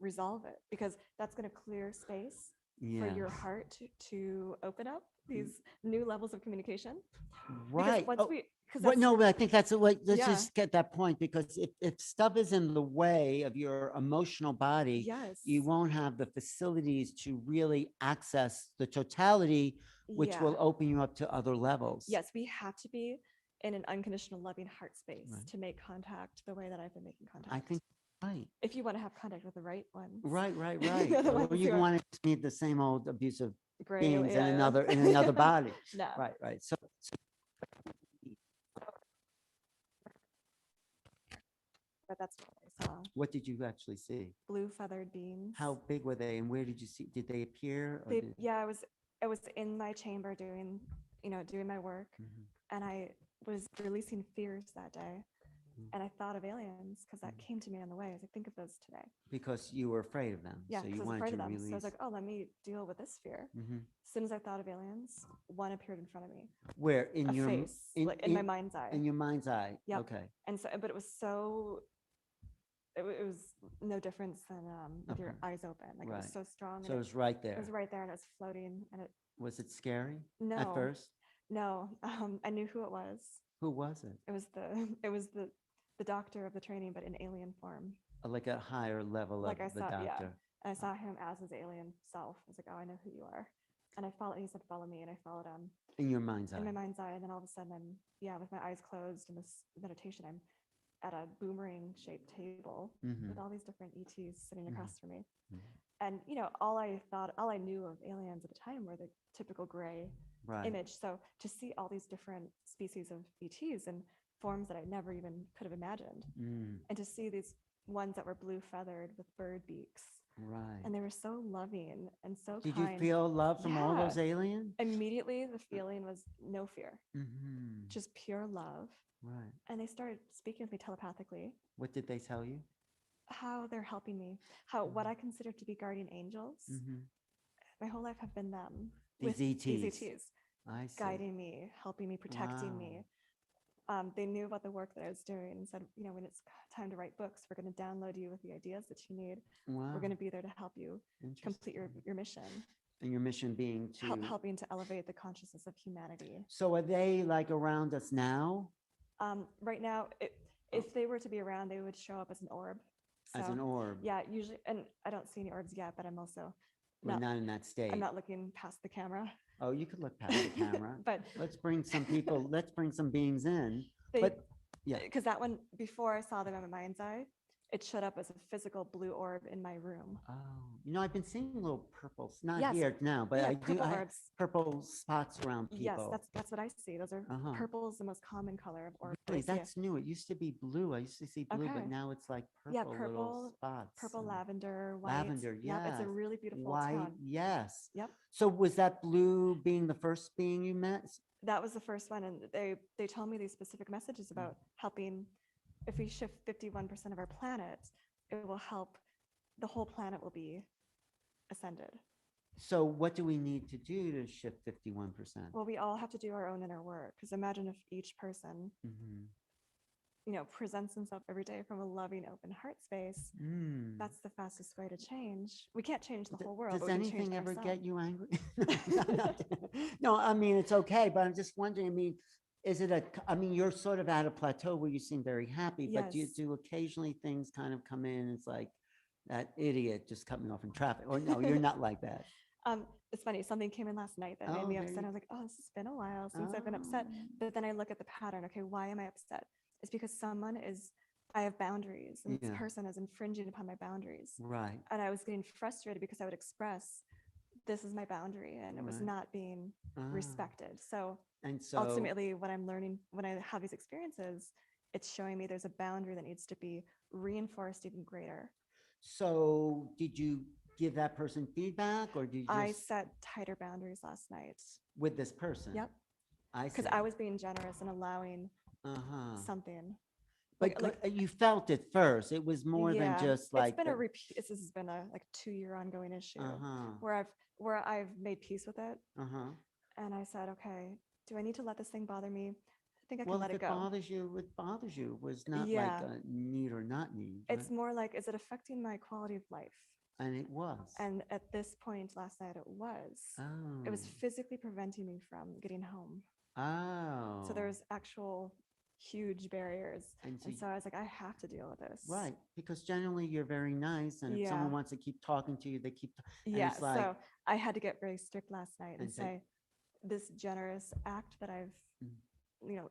resolve it, because that's going to clear space for your heart to open up these new levels of communication. Right. Because once we, Well, no, but I think that's what, let's Yeah. just get that point, because if stuff is in the way of your emotional body, yes, you won't have the facilities to really access the totality, which yeah. will open you up to other levels. Yes, we have to be in an unconditional loving heart space Right. to make contact the way that I've been making contact. I think, right. If you want to have contact with the right ones. Right. The Or ones you who are want to meet the same old abusive gray, beings in yeah. another body. No. Right. So But that's what I saw. what did you actually see? Blue feathered beings. How big were they, and where did you see? Did they appear? Or They, did, yeah, I was in my chamber doing my work, and I was releasing fears that day. And I thought of aliens because that came to me on the way. I was like, think of those today. Because you were afraid of them. Yeah, So because you I was wanted afraid to of them. release. So I was like, oh, let me deal with this fear. As soon as I thought of aliens, one appeared in front of me. Where in A your face, like in my mind's eye. In your mind's eye. Yep. Okay. And so, but it was so. It was no difference than with your eyes open. Like it was so strong. So it was right there. It was right there, and it was floating. And it was it scary? No. At first? No. I knew who it was. Who was it? It was the doctor of the training, but in alien form. Like a higher level Like of I the saw, doctor. yeah. And I saw him as his alien self. I was like, oh, I know who you are. And I followed. He said, follow me, and I followed him. In your mind's eye. In my mind's eye, and then all of a sudden, with my eyes closed in this meditation, I'm at a boomerang-shaped table with all these different ETs sitting across from me. And all I knew of aliens at the time were the typical gray image. So to see all these different species of ETs and forms that I never even could have imagined, and to see these ones that were blue feathered with bird beaks. Right. And they were so loving and so Did kind. you feel love from all those aliens? Immediately, the feeling was no fear, just pure love. Right. And they started speaking with me telepathically. What did they tell you? How they're helping me. How what I consider to be guardian angels. My whole life have been them. These ETs. These ETs. I see. Guiding me, helping me, protecting me. They knew about the work that I was doing and said, when it's time to write books, we're going to download you with the ideas that you need. We're going to be there to help you complete your mission. And your mission being to helping to elevate the consciousness of humanity. So are they like around us now? Right now, if they were to be around, they would show up as an orb. So, as an orb. Yeah, usually, and I don't see any orbs yet, but I'm also not in that state. I'm not looking past the camera. Oh, you could look past the camera. But let's bring some people, let's bring some beings in. Because that one, before I saw them in my mind's eye, it showed up as a physical blue orb in my room. Oh, I've been seeing little purples, not here now, but I do have purple spots around people. Yes, that's what I see. Those are purple is the most common color of orb. Really? That's new. It used to be blue. I used to see blue, but now it's like purple, little spots. Purple, lavender, white. Lavender, yeah. Yep, it's a really beautiful white, tone. Yes. Yep. So was that blue being the first being you met? That was the first one, and they told me these specific messages about helping. If we shift 51% of our planet, it will help. The whole planet will be ascended. So what do we need to do to shift 51%? Well, we all have to do our own inner work. Because imagine if each person, presents himself every day from a loving, open heart space. That's the fastest way to change. We can't change the whole world. Does anything ever get you angry? No, I mean, it's okay, but I'm just wondering, is it you're sort of at a plateau where you seem very happy, but do occasionally things kind of come in? It's like that idiot just cut me off in traffic. Or no, you're not like that. It's funny. Something came in last night that made me upset. I was like, oh, this has been a while since I've been upset. But then I look at the pattern. Okay, why am I upset? It's because I have boundaries and this person is infringing upon my boundaries. Right. And I was getting frustrated because I would express, this is my boundary, and it was not being respected. So ultimately what I'm learning when I have these experiences, it's showing me there's a boundary that needs to be reinforced even greater. So did you give that person feedback, or did you I set tighter boundaries last night. With this person? Yep. I see. Because I was being generous and allowing something. But like you felt it first. It was more than yeah, just it's like been a the, repeat. This has been a like 2-year ongoing issue uh-huh, where I've made peace with it, uh-huh. and I said, okay, do I need to let this thing bother me? I think I can Well, let if it it go. bothers you, it bothers you. It was not like Yeah, a need or not need, right? it's more like, is it affecting my quality of life? And it was. And at this point last night, it was. It Oh, was physically preventing me from getting home. So oh. there's actual huge barriers. And so, And so I was like, I have to deal with this. right, because generally you're very nice, and if Yeah. someone wants to keep talking to you, they keep, and Yeah. it's like, So I had to get very strict last night and and say, say, this generous act that I've, mm, you know,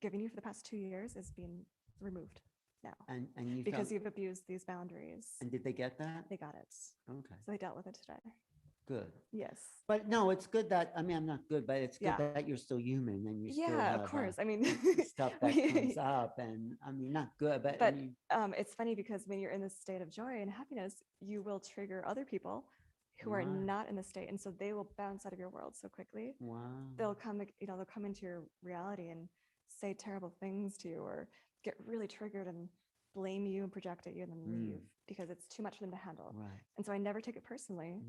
given you for the past 2 years is being removed now and you because felt, you've abused these boundaries. and did they get that? They got it. Okay, So they dealt with it today. good. Yes. But no, it's good that, I mean, I'm not good, but it's good Yeah. that you're still human and you still Yeah, of have course. I mean, stuff that comes up, and I mean, not good, but I but mean, it's funny because when you're in this state of joy and happiness, you will trigger other people who are right. not in the state, and so they will bounce out of your world so quickly. Wow. They'll come, they'll come into your reality and say terrible things to you, or get really triggered and blame you and project at you and then leave because it's too much for them to handle. Right. And so I never take it personally.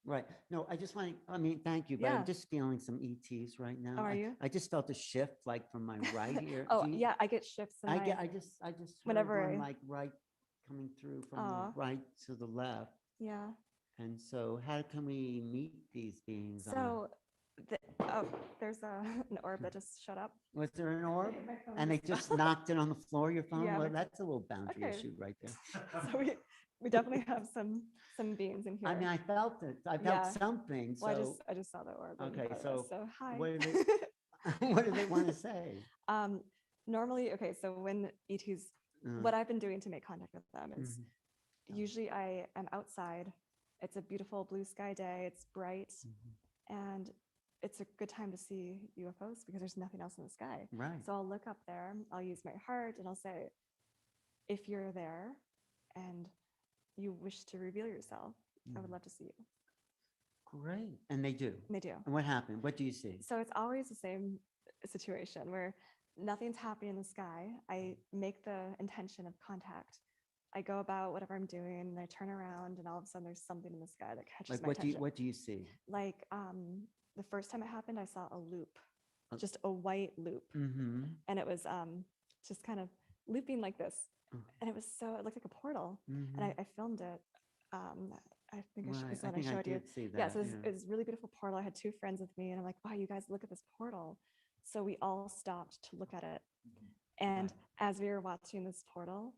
Right. No, I just want to, I mean, thank you, but Yeah. I'm just feeling some ETs right now. Oh, are you? I just felt a shift like from my right ear. Oh, Do you- yeah, I get shifts in my, I just heard whenever one I- like right coming through from Aw. the right to the left. yeah. And so how can we meet these beings? So oh, there's an orb that just shut up. Was there an orb? My phone And they just knocked it on the floor, your phone? Yeah, Well, my- that's a little boundary Okay. issue right there. So we definitely have some beings in here. I mean, I felt it. I felt Yeah. something. Well, So I just saw the orb. and Okay, thought it so was, so hi. what do what do they want to say? Normally, okay, so when ETs, Uh, what I've been doing to make contact with them is mhm, usually I am outside. It's a beautiful blue sky day. It's bright, mhm. and it's a good time to see UFOs because there's nothing else in the sky. Right. So I'll look up there. I'll use my heart and I'll say, if you're there and you wish to reveal yourself, I would love to see you. Great. And they do. And they do. And what happened? What do you see? So it's always the same situation where nothing's happening in the sky. I make the intention of contact. I go about whatever I'm doing and I turn around and all of a sudden there's something in the sky that catches Like my what do attention. what do you see? Like the first time it happened, I saw a loop, Uh, just a white loop. Mm-hmm. And it was just kind of looping like this. Oh. And it looked like a portal. Mm-hmm. And I filmed it. I think I Right. I showed think I you. did see that. Yeah, so it was really beautiful portal. I had 2 friends with me and I'm like, wow, you guys look at this portal. So we all stopped to look at it. And as we were watching this portal,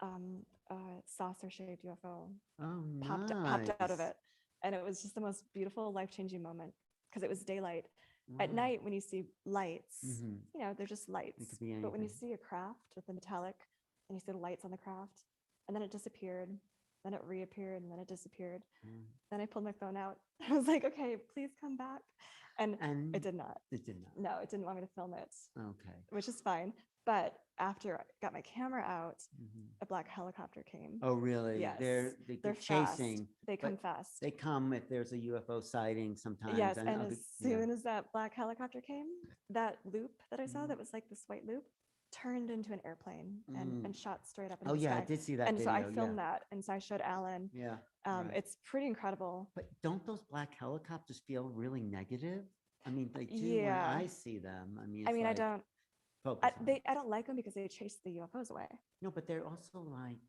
a saucer-shaped UFO Oh, popped out of it. And it was just the most beautiful, life-changing moment because it was daylight. At Wow. night, when you see lights, Mhm. they're just lights. could be But when you anything. see a craft with the metallic and you see the lights on the craft, and then it disappeared, then it reappeared, and then it disappeared. Mm. Then I pulled my phone out. I was like, okay, please come back. And And it did not. it did not. No, it didn't want me to film it, Okay. which is fine. But after I got my camera out, Mhm. a black helicopter came. Oh, really? Yes. They're They're chasing. fast. They come but fast. They come if there's a UFO sighting sometimes. Yes, and I'll as be- yeah. soon as that black helicopter came, that loop that I saw that was like this white loop turned into an airplane and shot straight up into Oh, the yeah, I sky. did see that And so video. I filmed yeah. that, and so I showed Alan. Yeah. right. It's pretty incredible. But don't those black helicopters feel really negative? I mean, they do Yeah. when I see them. I mean, I it's mean, like, focus on it. I don't like them because they chase the UFOs away. No, but they're also like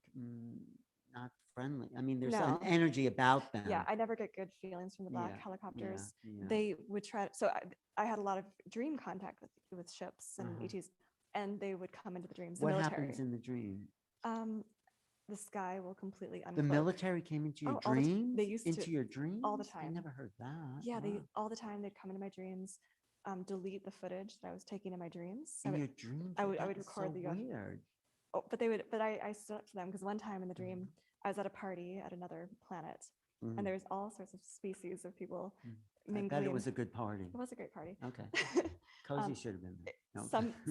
not friendly. I mean, there's No. an energy about them. Yeah, I never get good feelings from the black Yeah, helicopters. yeah. They would try. So I had a lot of dream contact with ships and Uh-huh. ETs, and they would come into the dreams. The What military. happens in the dream? The sky will completely uncloak. The military came into your Oh, all the dreams? they used into to, your dreams? all the I time. never heard that. Yeah, they Wow. all the time they'd come into my dreams, delete the footage that I was taking in my dreams. So In your dreams? I would That is record so the UFO. weird. Oh, but I stood up to them because one time in the dream I was at a party at another planet, Mhm. and there was all sorts of species of people I mingling. bet it was a good party. It was a great party. Okay. Cozy Um, should have been there. No.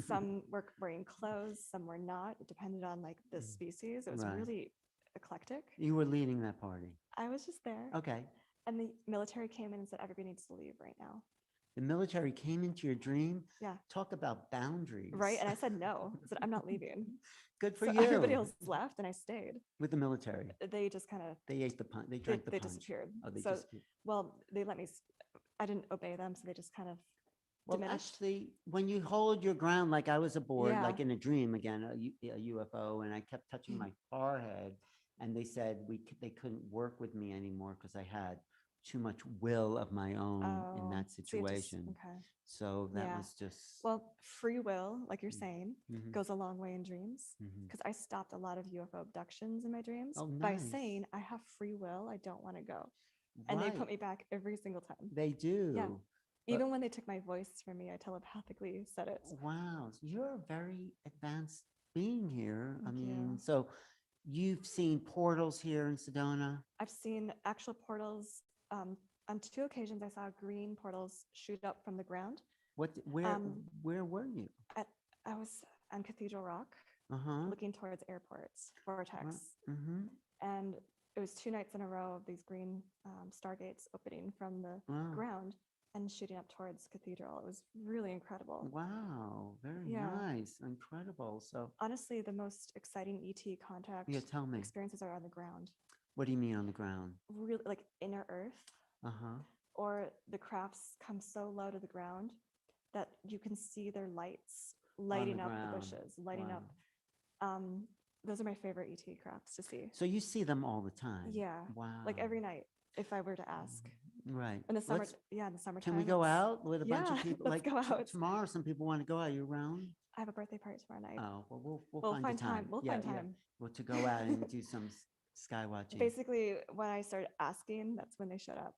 Some were wearing clothes, some were not. It depended on like the species. It was Right. really eclectic. You were leading that party. I was just there, Okay. and the military came in and said everybody needs to leave right now. The military came into your dream. Yeah. Talk about boundaries. Right. And I said no. I said, I'm not leaving. Good for So you. everybody else left and I stayed. With the military. They just kind of, They ate the punch. They drank the they punch. disappeared. Oh, they So, disappeared. well, they let me, I didn't obey them. So they just kind of Well, diminished. actually, when you hold your ground, like I was aboard, Yeah. like in a dream again, a UFO, and I kept touching my forehead, and they said they couldn't work with me anymore because I had too much will of my own in that So you have to situation. okay. So that Yeah. was just Well, free will, like you're saying, Mhm. goes a long way in dreams Mhm. because I stopped a lot of UFO abductions in my dreams Oh, by nice. saying I have free will. I don't want to go. And they Right. put me back every single time. They do. Yeah. But- Even when they took my voice from me, I telepathically said it. Wow, so you're a very advanced being here. I Thank mean, you. so you've seen portals here in Sedona. I've seen actual portals. On 2 occasions, I saw green portals shoot up from the ground. Where were you? I was on Cathedral Rock, Uh-huh. looking towards airports, vortex, Mm-hmm. and it was 2 nights in a row of these green stargates opening from the Wow. ground and shooting up towards Cathedral. It was really incredible. Wow, very Yeah. nice, incredible. So, Honestly, the most exciting ET contact yeah, tell me, experiences are on the ground. what do you mean on the ground? Really, like inner Earth, Uh-huh. or the crafts come so low to the ground that you can see their lights lighting up the ground. bushes, lighting Wow. up. Those are my favorite ET crafts to see. So you see them all the time? Yeah. Wow. Like every night, if I were to ask. Right. In the summer, Let's- yeah, in the summertime. Can we go it's- out with a bunch of Yeah, people? let's Like go out. tomorrow, some people want to go out. You around? I have a birthday party tomorrow night. Oh, well, we'll We'll find find the time. time. We'll find time. Well, to go out and do some sky watching. Basically, when I started asking, that's when they showed up.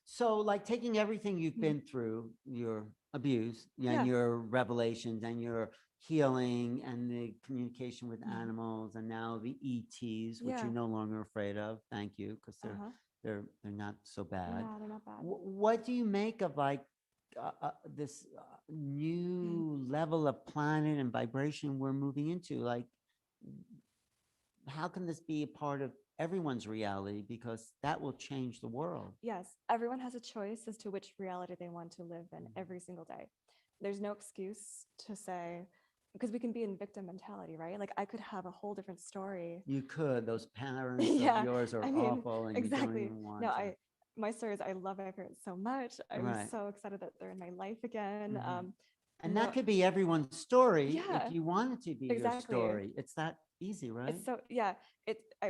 So, like taking everything you've Mhm. been through, your abuse and Yeah. your revelations and your healing and the communication with Mhm. animals and now the ETs, which Yeah. you're no longer afraid of. Thank you, because Uh-huh. they're not so bad. Yeah, they're not bad. What do you make of like this new level of planet and vibration we're moving into? Like, how can this be a part of everyone's reality? Because that will change the world. Yes, everyone has a choice as to which reality they want to live in every single day. There's no excuse to say, because we can be in victim mentality, right? Like I could have a whole different story. You could. Those parents Yeah, of yours are I mean, awful, and you don't exactly. even want No, to. my story is I love my parents so much. I'm Right. so excited that they're in my life again. Mhm. And no- that could be everyone's story Yeah, if you want it to be your exactly. story. It's that easy, right? It's so yeah.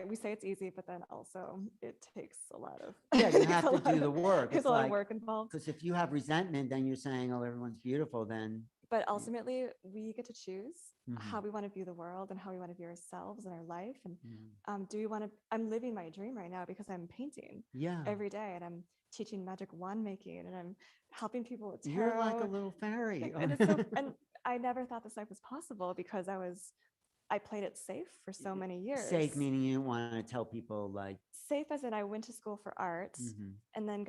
We say it's easy, but then also it takes a lot of Yeah, you takes have a to lot do of- the work. There's It's a lot of like, work involved. because if you have resentment, then you're saying, "Oh, everyone's beautiful." Then But ultimately, we get to choose Mhm. how we want to view the world and how we want to view ourselves and our life. And Mhm. do we want to? I'm living my dream right now because I'm painting yeah, every day, and I'm teaching magic wand making, and I'm helping people with tarot. you're like a little fairy. and it's so, and I never thought this life was possible because I played it safe for so many years. Safe meaning you want to tell people like Safe as in I went to school for art Mhm. and then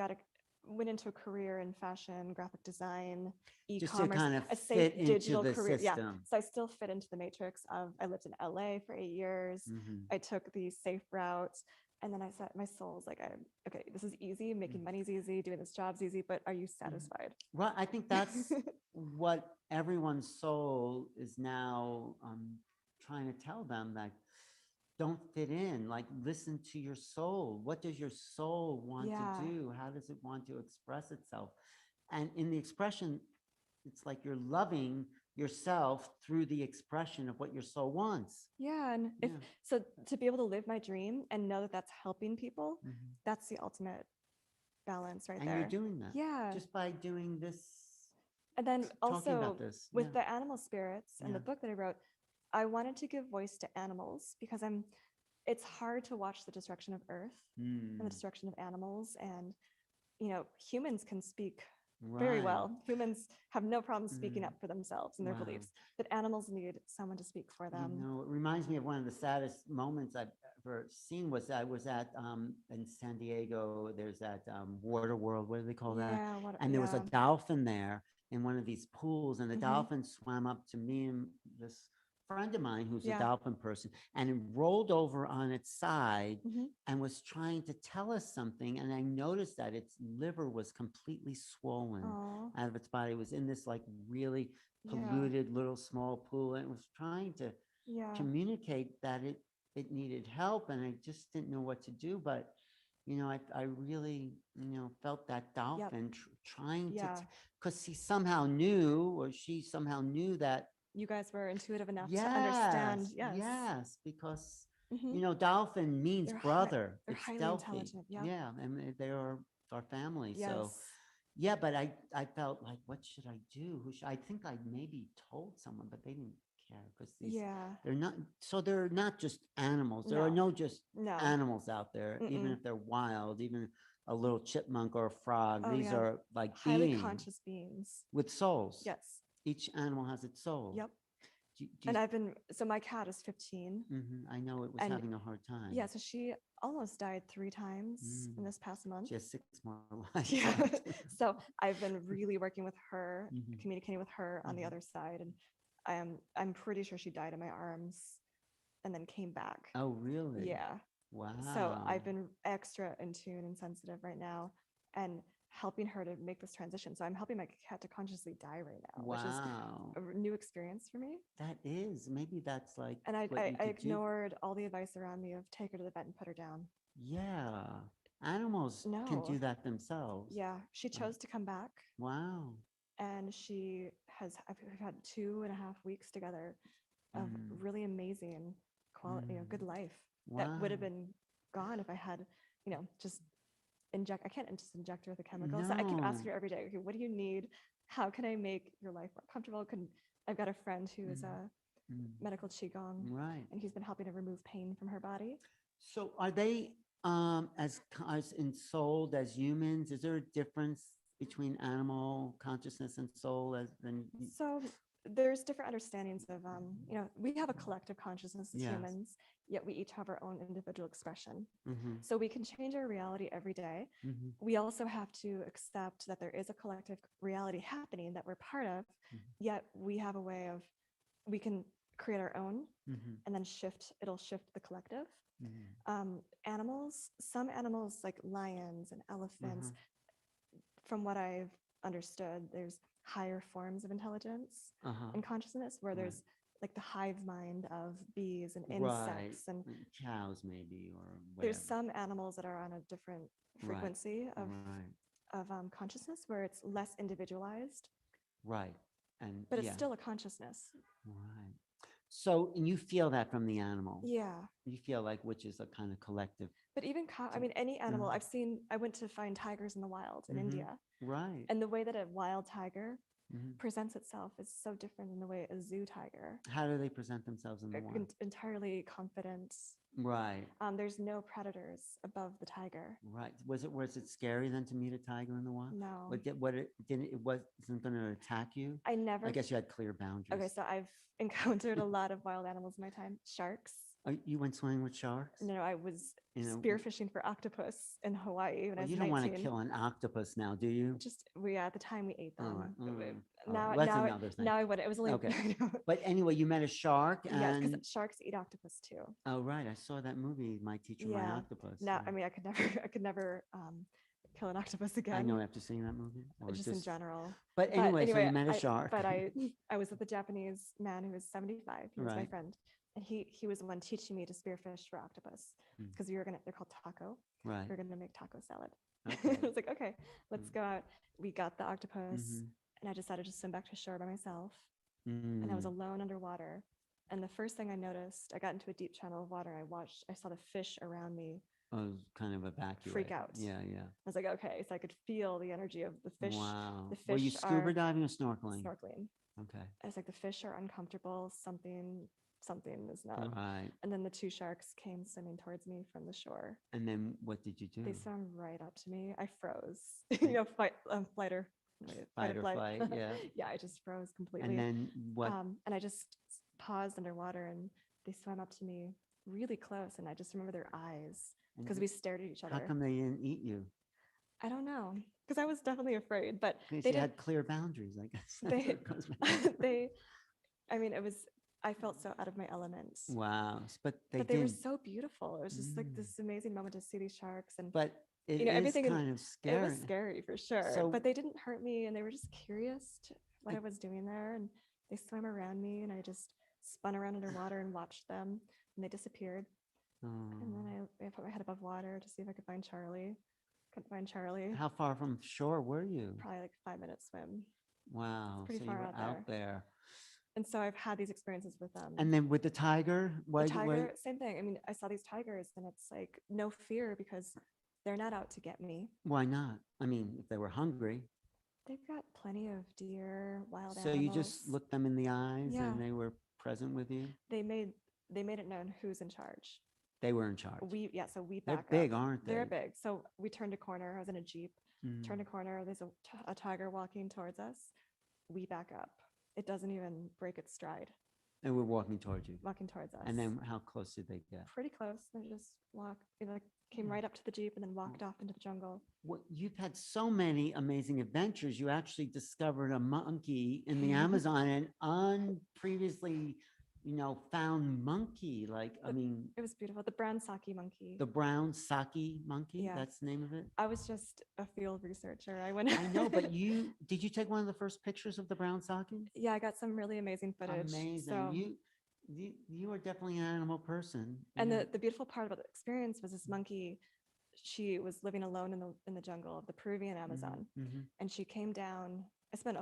went into a career in fashion, graphic design, just to e-commerce, kind of a fit safe into digital the career. Yeah. system. So I still fit into the matrix of I lived in LA for 8 years. Mhm. I took the safe route. And then I said, my soul's like, okay, this is easy. Making money's easy. Doing this job's easy. But are you satisfied? Well, I think that's what everyone's soul is now trying to tell them, that don't fit in, like listen to your soul. What does your soul want Yeah. to do? How does it want to express itself? And in the expression, it's like you're loving yourself through the expression of what your soul wants. Yeah. And Yeah. so to be able to live my dream and know that that's helping people, Mhm. that's the ultimate balance right And there. you're doing that. Yeah. Just by doing this. And then Talking about also this. with Yeah. the animal spirits and the Yeah. book that I wrote, I wanted to give voice to animals because it's hard to watch the destruction of Earth and the Mm, destruction of animals. And, humans can speak very right. well. Humans have no problem speaking Mhm. up for themselves and their Wow. beliefs, but animals need someone to speak for them. It reminds me of one of the saddest moments I've ever seen. Was I was at in San Diego. There's that water world. What do they call that? Yeah. And there was a yeah. dolphin there in one of these pools, and the Mhm. dolphin swam up to me and this friend of mine who's a Yeah. dolphin person, and it rolled over on its side Mhm. and was trying to tell us something. And I noticed that its liver was completely swollen Aw. out of its body. It was in this like really Yeah. polluted little small pool, and it was trying to Yeah. communicate that it needed help, and I just didn't know what to do. But I really felt that dolphin trying to, Yeah. because he somehow knew, or she somehow knew that. You guys were intuitive enough to Yes, understand. Yes. yes, because Mhm. dolphin means They're brother. they're It's highly Delphi. intelligent. Yep. Yeah, and they are our family. So Yes. yeah, but I felt like, what should I do? Who should I think I maybe told someone, but they didn't care, because Yeah. they're not just animals. There are No. no just No. animals out there, even Mm-mm. if they're wild, even a little chipmunk or a frog. Oh These yeah. are like Highly beings conscious beings. with souls. Yes. Each animal has its soul. Yep. Do And you, so my cat is 15. I know it was And having a hard time. yeah, so she almost died 3 times in Mm. this past month. She has 6 more lives Yeah. left. So I've been really working with her, Mhm. communicating with her on the Mhm. other side, and I'm pretty sure she died in my arms and then came back. Oh, really? Yeah. Wow. So I've been extra in tune and sensitive right now, and helping her to make this transition. So I'm helping my cat to consciously die right now, which is Wow. a new experience for me. That is. Maybe that's like And I, what I, you I could do. ignored all the advice around me of take her to the vet and put her down. Yeah. Animals can No. do that themselves. Yeah, she chose to come back, Wow. and we've had 2.5 weeks together of Mm. really amazing quality, good life that would have Wow. been gone if I had, just I can't just inject her with a chemical. So I keep No. asking her every day, okay, what do you need? How can I make your life more comfortable? I've got a friend who is a Mm. medical qigong, Right. and he's been helping to remove pain from her body. So are they as ensouled as humans? Is there a difference between animal consciousness and soul as than So there's different understandings of, we have a collective consciousness as Yes. humans, yet we each have our own individual expression. Mhm. So we can change our reality every day. Mhm. We also have to accept that there is a collective reality happening that we're part of, Mhm. yet we have a way of, we can create our own Mhm. and then it'll shift the collective. Mhm. Some animals like lions and elephants, from what I've understood, there's higher forms of intelligence Uh-huh. and consciousness where Right. there's like the hive mind of bees and Right. insects, and Cows maybe, or there's whatever. some animals that are on a different frequency Right. of consciousness where it's less individualized, Right. And but it's yeah. still a consciousness. Right. So, and you feel that from the animal. Yeah. You feel like, which is a kind of collective. But even any animal, I went to find tigers in the wild in India, Right. and the way that a wild tiger Mhm. presents itself is so different than the way a zoo tiger, How do they present themselves in the wild? entirely confident. Right. There's no predators above the tiger. Right. Was it scary then to meet a tiger in the wild? No. It wasn't going to attack you? I never. I guess you had clear boundaries. Okay, so I've encountered a lot of wild animals in my time. Sharks. Oh, you went swimming with sharks? No, I was You know, spearfishing for octopus in Hawaii when I well, was you don't want to 19. kill an octopus now, do you? At the time we ate them. All right. But All right. Now, That's now, another thing. now I would. It was only. Okay. But anyway, you met a shark, Yes, and because sharks eat octopus too. oh, right, I saw that movie, My Teacher, My Yeah. Octopus. Now, Yeah. I could never kill an octopus again. I know after seeing that movie, or just in general. But anyway, so you met a shark. But I was with a Japanese man who was 75. He was my Right. friend, and he was the one teaching me to spearfish for octopus, because they're called taco. Right. We're gonna make taco salad. Okay. I was like, okay, let's go out. We got the octopus, Mhm. and I decided to swim back to shore by myself, and I was alone underwater. And the first thing I noticed, I got into a deep channel of water. I saw the fish around me Oh, kind of evacuate. freak out. Yeah, yeah. I was like, okay, so I could feel the energy of the fish. Wow. The fish Were you scuba are diving or snorkeling? snorkeling. Okay. I was like, the fish are uncomfortable. Something is not. Right. And then the 2 sharks came swimming towards me from the shore. And then what did you do? They swam right up to me. I froze. Flight or flight. Yeah. Yeah, I just froze completely. And then what? And I just paused underwater, and they swam up to me really close, and I just remember their eyes, because we stared at each other. How come they didn't eat you? I don't know, because I was definitely afraid, but Because they you had clear boundaries, I guess. They, it was. I felt so out of my element. Wow. But they But they were didn't. so beautiful. It was just like this amazing moment to see these sharks and But it you know is everything. kind of It was scary. scary for sure. So But they didn't hurt me, and they were just curious to what I- I was doing there, and they swam around me, and I just spun around underwater and watched them, and they disappeared. And then I put my head above water to see if I could find Charlie. Couldn't find Charlie. How far from shore were you? Probably like 5 minute swim. Wow. pretty So far you were out out there. And so I've had these experiences with them. And then with the tiger, The tiger, same thing. I mean, I saw these tigers and it's like no fear because they're not out to get me. why not? I mean, if they were hungry. They've got plenty of deer, wild So animals. you just looked them in the eyes Yeah. and they were present with you? They made it known who's in charge. They were in charge. So we They're back big, up. aren't they? They're big. So we turned a corner. I was in a Jeep, turned a corner. There's a tiger walking towards us. We back up. It doesn't even break its stride. They were walking towards you. Walking towards us. And then how close did they get? Pretty close. They just came right up to the Jeep and then walked off into the jungle. Well, you've had so many amazing adventures. You actually discovered a monkey in the Amazon, an unpreviously, found monkey. It was beautiful. The brown saki monkey. The brown saki monkey. Yeah. That's the name of it. I was just a field researcher. I went. I know, but did you take one of the first pictures of the brown saki? Yeah, I got some really amazing footage. Amazing. So, you are definitely an animal person. and Yeah. the beautiful part about the experience was this monkey. She was living alone in the jungle of the Peruvian Amazon, and she came down. I spent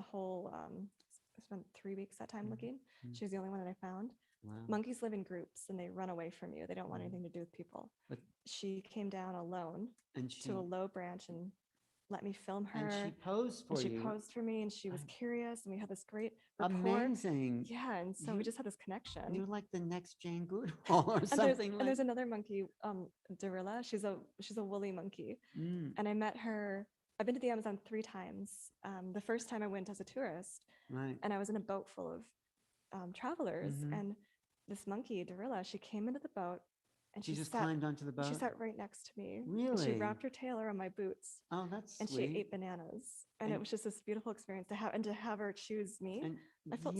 3 weeks that time looking. She was the only one that I found. Wow. Monkeys live in groups and they run away from you. They don't want anything to do with people. But she came down alone to a low branch and let me film her. And she posed for you. She posed for me and she was curious and we had this great rapport. Amazing. Yeah, and so we just had this connection. You're like the next Jane Goodall or something. And there's another monkey, Darryl. She's a woolly monkey. And I met her. I've been to the Amazon 3 times. The first time I went as a tourist, right? And I was in a boat full of travelers, and this monkey, Darryl, she came into the boat, and she just climbed onto the boat. She sat right next to me. Really? And she wrapped her tail around my boots. Oh, that's and sweet. She ate bananas, and it was just this beautiful experience to have her choose me. And, I felt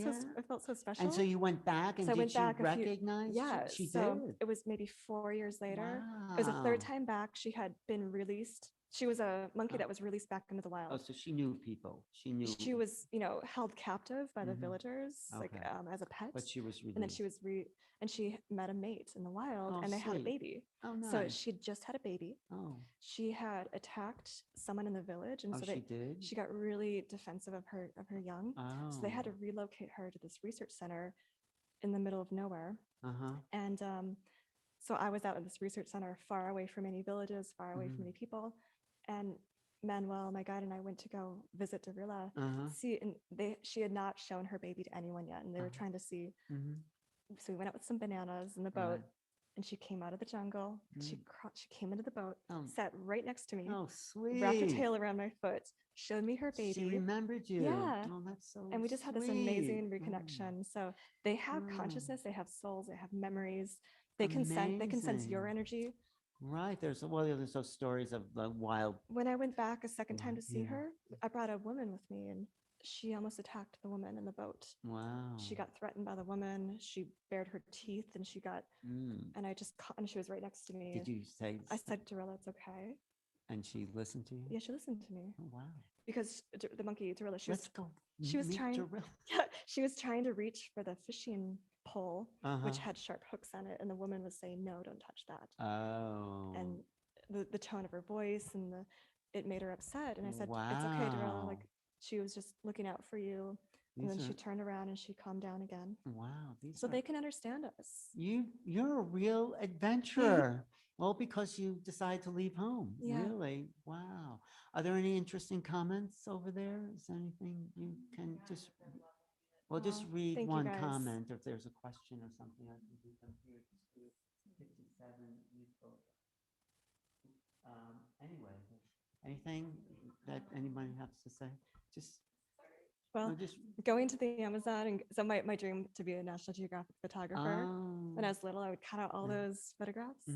so special. And so you went back, and did you recognize? Yeah, she so did. It was maybe 4 years later. Wow. It was the 3rd time back. She had been released. She was a monkey that was released back into the wild. Oh, so she knew people. She was, held captive by the villagers, as a pet. But she was released. And then she met a mate in the wild, and they had a baby. Oh, nice. So she just had a baby. Oh. She had attacked someone in the village, and so she got really defensive of her young. Oh. So they had to relocate her to this research center in the middle of nowhere. And so I was out in this research center, far away from any villages, far away from any people. And Manuel, my guide, and I went to go visit Darryl. See, and she had not shown her baby to anyone yet, and they were trying to see. So we went out with some bananas in the boat, and she came out of the jungle. She came into the boat, sat right next to me. Oh, sweet! Wrapped her tail around my foot, showed me her baby. She remembered you. Yeah. Oh, that's so. And we just had this amazing reconnection. So they have consciousness, they have souls, they have memories. They can sense your energy. Right. There's those stories of the wild. When I went back a second time to see her, I brought a woman with me, and she almost attacked the woman in the boat. Wow. She got threatened by the woman. She bared her teeth, and she got. And I just caught, and she was right next to me. Did you say? I said to Darryl, "It's okay." And she listened to you. Yeah, she listened to me. Oh, wow. Because the monkey Darryl, Let's go. She was trying. Darryl. Yeah, she was trying to reach for the fishing pole, which had sharp hooks on it, and the woman was saying, "No, don't touch that." Oh. And the tone of her voice and it made her upset. And I said, "It's okay, Darryl. Like she was just looking out for you." And then she turned around and she calmed down again. Wow. So they can understand us. You're a real adventurer. Well, because you decide to leave home. Yeah. Really? Wow. Are there any interesting comments over there? Is there anything you can just read thank you, one guys. comment if there's a question or something. I can do them here. Just do 57 useful. Anyway, anything that anybody has to say? Going to the Amazon, and so my dream to be a National Geographic photographer. When I was little, I would cut out all those photographs.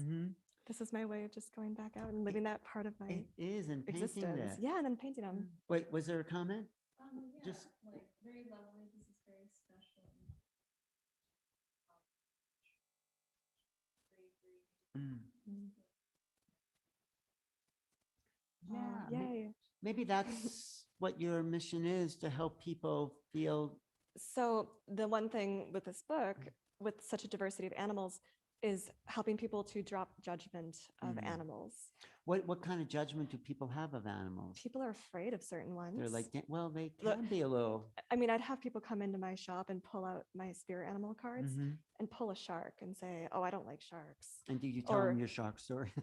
This is my way of just going back out and living that part of my existence. That. Yeah, and then painting them. Wait, was there a comment? Yeah, just like very lovely. This is very special. Mm. Mm. Yeah, Yay. maybe that's what your mission is, to help people feel. So the one thing with this book, with such a diversity of animals, is helping people to drop judgment of Mhm. animals. What kind of judgment do people have of animals? People are afraid of certain ones. They're like, well, they Look, can be a little. I mean, I'd have people come into my shop and pull out my spirit animal cards Mhm. and pull a shark and say, "Oh, I don't like sharks." And do you tell them Or your shark story?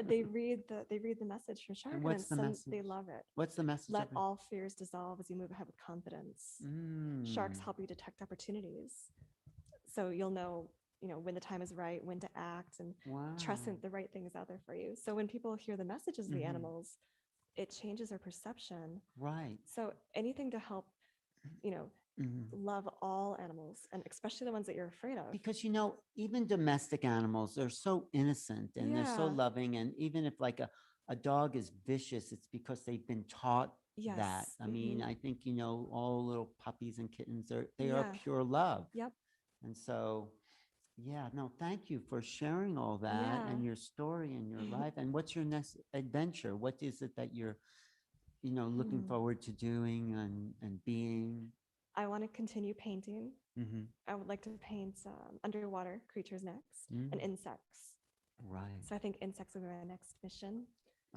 they read the message from shark, And and then what's the they message? love it. What's the message Let of it? all fears dissolve as you move ahead with confidence. Sharks Mm. help you detect opportunities, so you'll know, when the time is right, when to act, and Wow. trusting the right thing is out there for you. So when people hear the messages of the Mhm. animals, it changes their perception. Right. So anything to help, Mhm. love all animals, and especially the ones that you're afraid of. Because even domestic animals, they're so innocent and they're so Yeah. loving. And even if like a dog is vicious, it's because they've been taught that. Yes. I mean, Mhm. I think all little puppies and kittens they are Yeah. pure love. Yep. And so, yeah, no, thank you for sharing all that Yeah. and your story and your life. And what's your next adventure? What is it that you're, looking Hmm. forward to doing and being? I want to continue painting. Mm-hmm. I would like to paint underwater creatures next, and Mm. insects. Right. So I think insects will be my next mission,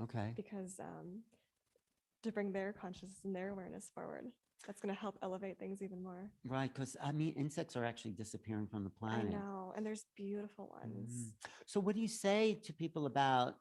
Okay. because to bring their consciousness and their awareness forward, that's going to help elevate things even more. Right. Because I mean, insects are actually disappearing from the I planet. know, and there's beautiful ones. Mhm. So, what do you say to people about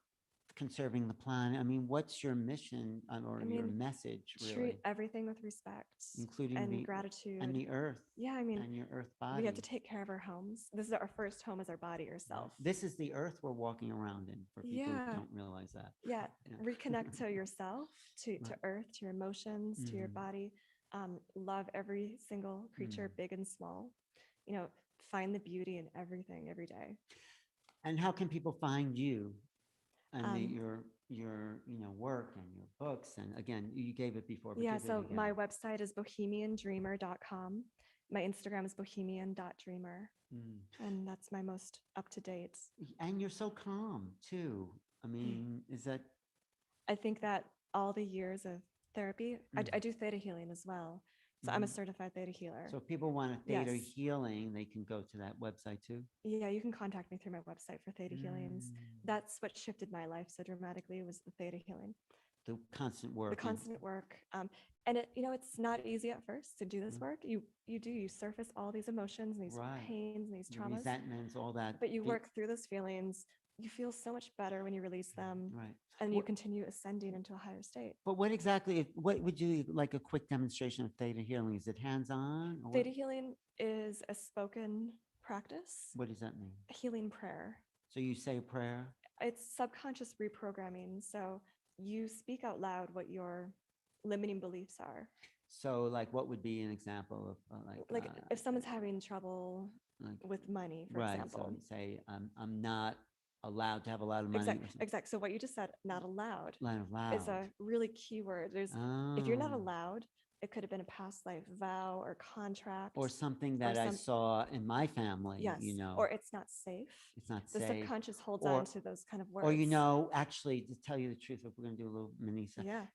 conserving the planet? I mean, what's your mission or I your mean, message, treat really, everything with respect including and and gratitude. the earth Yeah, I mean, and your earth we have to body? take care of our homes. This is our first home, as our body, Yeah. ourself. This is the earth we're walking around in, for people who Yeah. don't realize that. Yeah. Yeah. Reconnect to yourself, to Right. earth, to your emotions, to your Mhm. body. Love every single creature, big and small. Find the beauty in everything every day. And how can people find you and Um, your work and your books? And again, you gave it before, but yeah, give it so again. my website is bohemiandreamer.com. My Instagram is bohemian.dreamer. Mm. And that's my most up to date. And you're so calm too. I mean, is that I think that all the years of therapy, I Mhm. do theta healing as well. So I'm a Mhm. certified theta healer. So if people want a theta Yes. healing, they can go to that website too. Yeah, you can contact me through my website for theta healings. Mm. That's what shifted my life so dramatically, was the theta healing, The constant the work. constant work. And it's not easy at first to do this Mm. work. You surface all these emotions and these Right. pains and these The traumas, resentments, all that. but you work through those feelings. You feel so much better when you release them, Right. and you What, continue ascending into a higher state. but what exactly, what would you like a quick demonstration of theta healing? Is it hands-on? Or Theta healing is a spoken practice, what does that mean? a healing prayer. So you say a prayer? It's subconscious reprogramming. So you speak out loud what your limiting beliefs are. So like, what would be an example of Like if someone's having trouble like, with money, for right. So example. you say, I'm not allowed to have a lot of money. Exact. So what you just said, not allowed, Line of loud. is a really key word. If you're not allowed, it could have been a past life vow or contract. Or something that I saw in my family, Yes. Or it's not safe. It's not The safe. subconscious holds Or- on to those kind of words. Or, actually, to tell you the truth, if we're going to do a little mini, Yeah.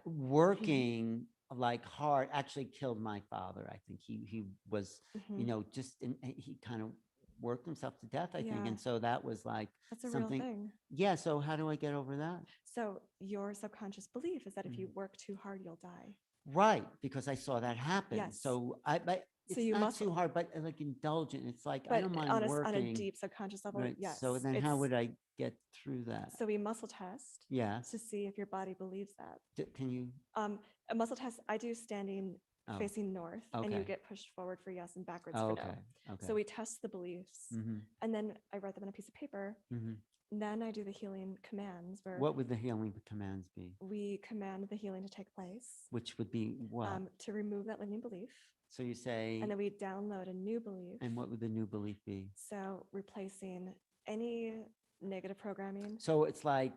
working like hard actually killed my father. I think he was, Mhm. just he kind of worked himself to death, I think. Yeah. And so that was like That's a something. real thing. Yeah. So how do I get over that? So your subconscious belief is that if you Mhm. work too hard, you'll die. Right. Because I saw that happen. Yes. So but So it's you not must, too hard, but like indulgent. It's like, I but don't mind on a working. deep subconscious level, Right. yes. So then how would I get through that? So we muscle test Yes. to see if your body believes that. Can you? A muscle test I do standing Oh, facing north, and you okay. get pushed forward for yes and backwards Oh, for okay. no. Okay. So we test the beliefs, Mm-hmm. and then I write them on a piece of paper. Mm-hmm. Then I do the healing commands, where What would the healing commands be? we command the healing to take place, Which would be what? to remove that limiting belief. So you say, And then we download a new belief. and what would the new belief be? So replacing any negative programming. So it's like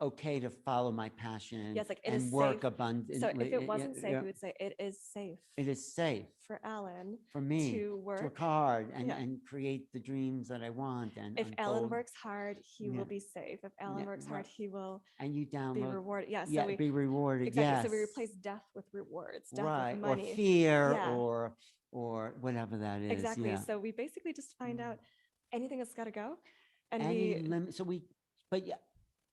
okay to follow my passion Yes, like it is and work safe. abundantly. So if it wasn't safe, Yeah, we would say it is safe it is safe for Alan for me to work. work hard Yeah. and create the dreams that I want and If Alan unfold. works hard, he Yeah. will be safe. If Alan Yeah, works hard, right. he will And you be download, rewarded. Yeah. So yeah, we be rewarded. exactly. Yes. So we replace death with rewards, death Right. with Or money. fear Yeah. or whatever that is. Exactly. Yeah. So we basically just find out anything that's got to go, and Any we limit. So we, but yeah,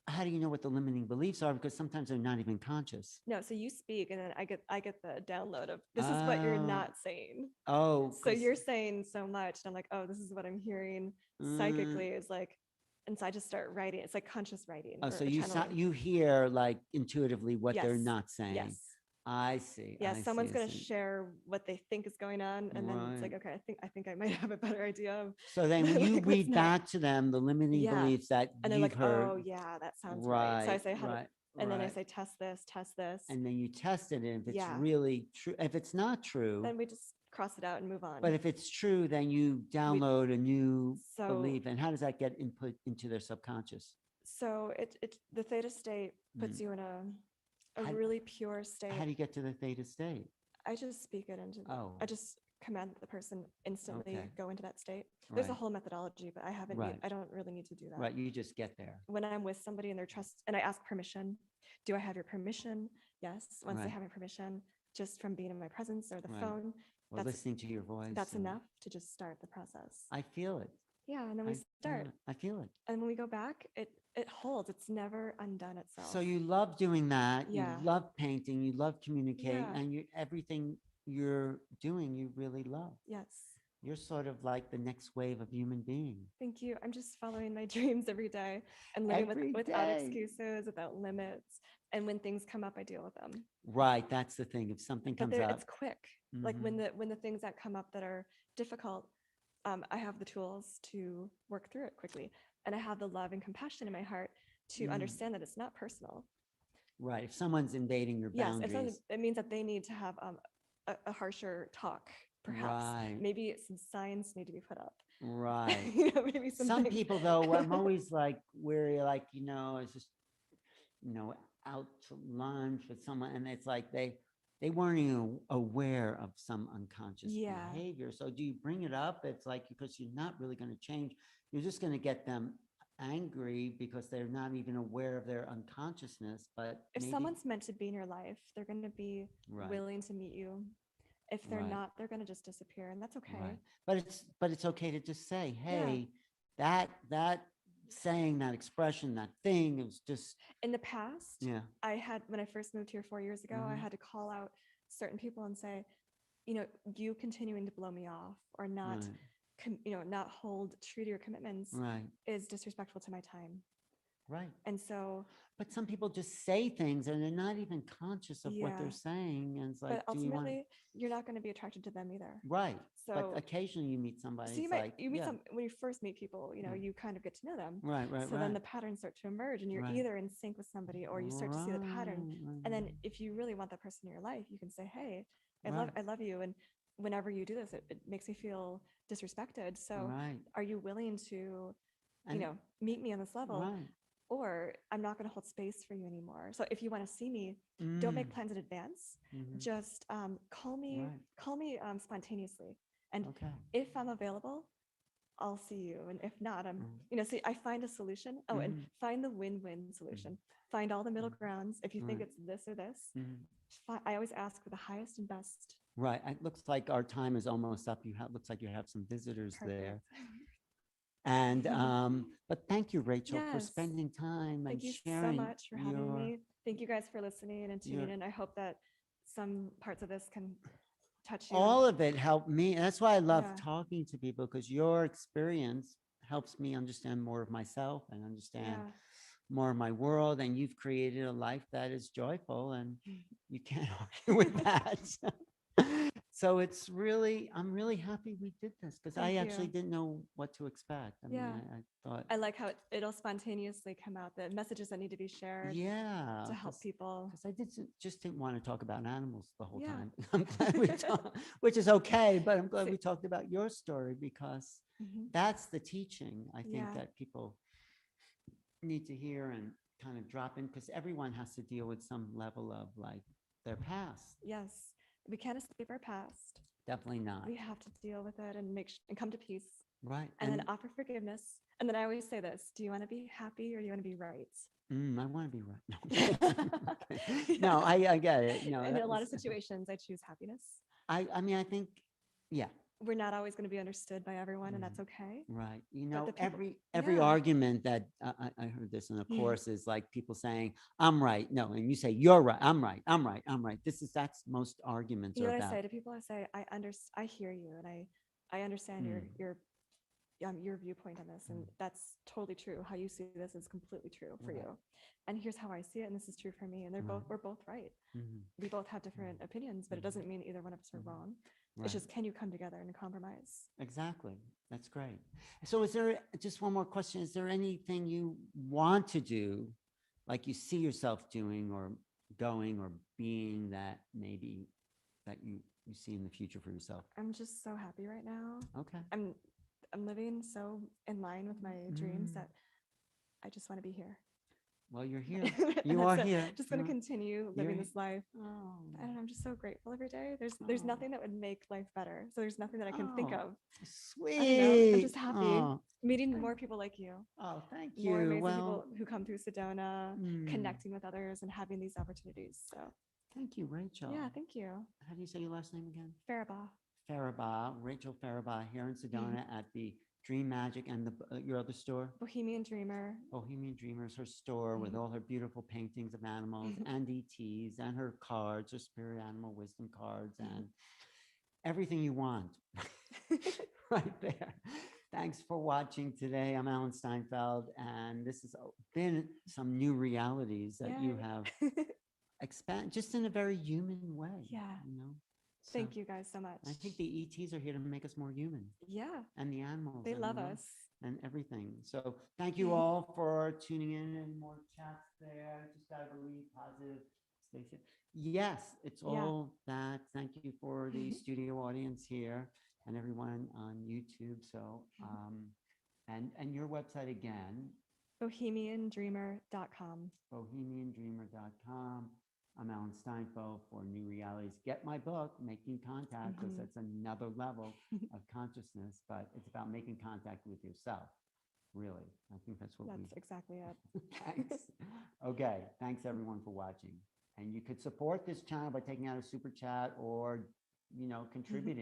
how do you know what the limiting beliefs are? Because sometimes they're not even conscious. no. So you speak, and then I get the download of this is what you're not saying. Oh, So you're saying so much, and I'm like, oh, this is what I'm hearing psychically. Is like, and so I just start writing. It's like conscious writing. Oh, or so channeling. you hear like intuitively what they're Yes. not saying. Yes. I see. Yeah, I someone's see, I gonna see. share what they think is going on, and then it's like, Right. okay, I think I might have a better idea of. So then you like, what's read next. back to them the limiting Yeah. beliefs that And they're you've like, heard. oh yeah, that sounds right. So I say, how to, Right. and then I Right. say, test this, And then you test it, and if it's Yeah. really true, if it's not true, then we just cross it out and move on. but if it's true, then you download a new So- belief. And how does that get input into their subconscious? So it the theta state puts you in a How- really pure state. How do you get to the theta state? I just speak it into. Oh. I just command the person instantly Okay. go into that state. There's a Right. whole methodology, but I haven't. Right. I don't really need to do that. Right. You just get there. When I'm with somebody and they're trust, and I ask permission. Do I have your permission? Yes. Once they Right. have my permission, just from being in my presence or the Right. phone, Or that's listening to your voice. that's and enough to just start the process. I feel it. Yeah, and then I we feel start, it. I feel it. and when we go back, it holds. It's never undone itself. So you love doing that. Yeah. You love painting. You love communicating, Yeah. and everything you're doing, you really love. Yes. You're sort of like the next wave of human being. Thank you. I'm just following my dreams every day and living Every without day. excuses, without limits. And when things come up, I deal with them. Right. That's the thing. If something But comes up, it's quick. Like when the things that come up that are difficult, I have the tools to work through it quickly. And I have the love and compassion in my heart to understand that it's not personal. right. If someone's invading your Yes, boundaries, it means that they need to have a harsher talk, perhaps. Right. Maybe some signs need to be put up. right. Maybe Some something. people though, I'm always like weary, like, it's just, out to lunch with someone, and it's like they weren't even aware of some unconscious Yeah. behavior. So do you bring it up? It's like, because you're not really going to change. You're just going to get them angry because they're not even aware of their unconsciousness. But If maybe- someone's meant to be in your life, they're going to be Right. willing to meet you. If they're Right. not, they're going to just disappear, and that's okay. Right. But it's okay to just say, hey, that saying, that expression, that thing, it was just, In the past, yeah. I had, when I first moved here 4 years ago, I Mhm. had to call out certain people and say, you continuing to blow me off or not, Right. not hold true to your commitments Right. is disrespectful to my time. Right. And so, But some people just say things and they're not even conscious of what Yeah. they're saying. And it's like, but do you want? ultimately, you're not going to be attracted to them either. Right. So, But occasionally you meet somebody. so you it's might like, you meet yeah. when you first meet people, Yeah. you kind of get to know them. Right. Right. So right. then the patterns start to emerge, and you're Right. either in sync with somebody or you start to see the pattern. Right, And then right, if you really want that person in your life, you can say, hey, Right. I love you. And whenever you do this, it makes me feel disrespected. So right. are you willing to, And- meet me on this level? Right. Or I'm not going to hold space for you anymore. So if you want to see me, don't make plans in advance. Mhm. Just call me, Right. spontaneously. And Okay. if I'm available, I'll see you. And if not, see, I find a solution. Oh, and Mhm. find the win-win solution. Find all the middle grounds. If you think Right. it's this or this, Mhm. I always ask for the highest and best. Right. It looks like our time is almost up. Looks like you have some visitors there. Perfect. And but thank you, Rachel, for Yes. spending time Thank and you so sharing much for having your- me. Thank you guys for listening and tuning your- in. I hope that some parts of this can touch you. All of it helped me. That's why I love Yeah. talking to people, because your experience helps me understand more of myself and understand Yeah. more of my world. And you've created a life that is joyful, and you can't argue with that. So I'm really happy we did this, because I Thank actually you. didn't know what to expect. I mean, Yeah. I thought, I like how it'll spontaneously come out, the messages that need to be shared yeah, to help people. because I just didn't want to talk about animals the whole Yeah. time. I'm glad we talked, which is okay, but I'm glad See- we talked about your story, because Mhm. that's the teaching I think Yeah. that people need to hear. And kind of drop in, because everyone has to deal with some level of like their past. Yes, we can't escape our past. Definitely not. We have to deal with it and and come to peace, Right. and then offer forgiveness. And then I always say this: do you want to be happy or do you want to be right? I want to be right. No, okay. No, I get it. No, In that a lot of was- situations, I choose happiness. I mean, I think, yeah, We're not always going to be understood by everyone, and that's okay. right. You But know, the people- every yeah. argument that I heard this in a course is like people saying, I'm right. No, and you say, you're right. I'm right. I'm right. I'm right. That's most arguments You know are what I about. say to people? I say, I hear you, and I understand your viewpoint on this, and that's totally true. How you see this is completely true for Right. you, and here's how I see it, and this is true for me. And we're both right. Mhm. We both have different opinions, but it doesn't mean either one of us are wrong. Right. It's just, can you come together and compromise? Exactly. That's great. So is there, just one more question, is there anything you want to do, like you see yourself doing or going or being, that maybe that you see in the future for yourself? I'm just so happy right now. Okay. I'm living so in line with my dreams that I just want to be here. Well, you're here. And You are that's it. here. Just going to continue living You're this life. Oh. And I'm just so grateful every day. There's Oh. nothing that would make life better. So there's nothing that I can think Oh, of. Sweet. I don't know. I'm just happy Oh, meeting more people like you. oh, thank you. More amazing Well, people who come through Sedona, mm, connecting with others and having these opportunities. So thank you, Rachel. yeah, thank you. How do you say your last name again? Farabaugh. Farabaugh, Rachel Farabaugh, here in Sedona at the Dream Magic and your other store, Bohemian Dreamer. Bohemian Dreamers, her store with all her beautiful paintings of animals and ETs and her cards, her spirit animal wisdom cards and everything you want right there. Thanks for watching today. I'm Alan Steinfeld, and this has been some new realities that you Yay. have expand just in a very human way. Yeah. You know. Thank So you guys so much. I think the ETs are here to make us more human, Yeah, and the animals. they and love the- us. and everything. So thank you all for tuning in. Any more chats there? Just gotta believe positive. Stay safe. Yes, it's all that. Thank you for the studio audience here and everyone on YouTube. So and your website again, BohemianDreamer.com. bohemiandreamer.com. I'm Alan Steinfeld for New Realities. Get my book, Making Contact, because that's another level of consciousness, but it's about making contact with yourself. Really, I think that's what That's exactly it. Thanks. Okay, thanks everyone for watching. And you could support this channel by taking out a super chat or, contributing.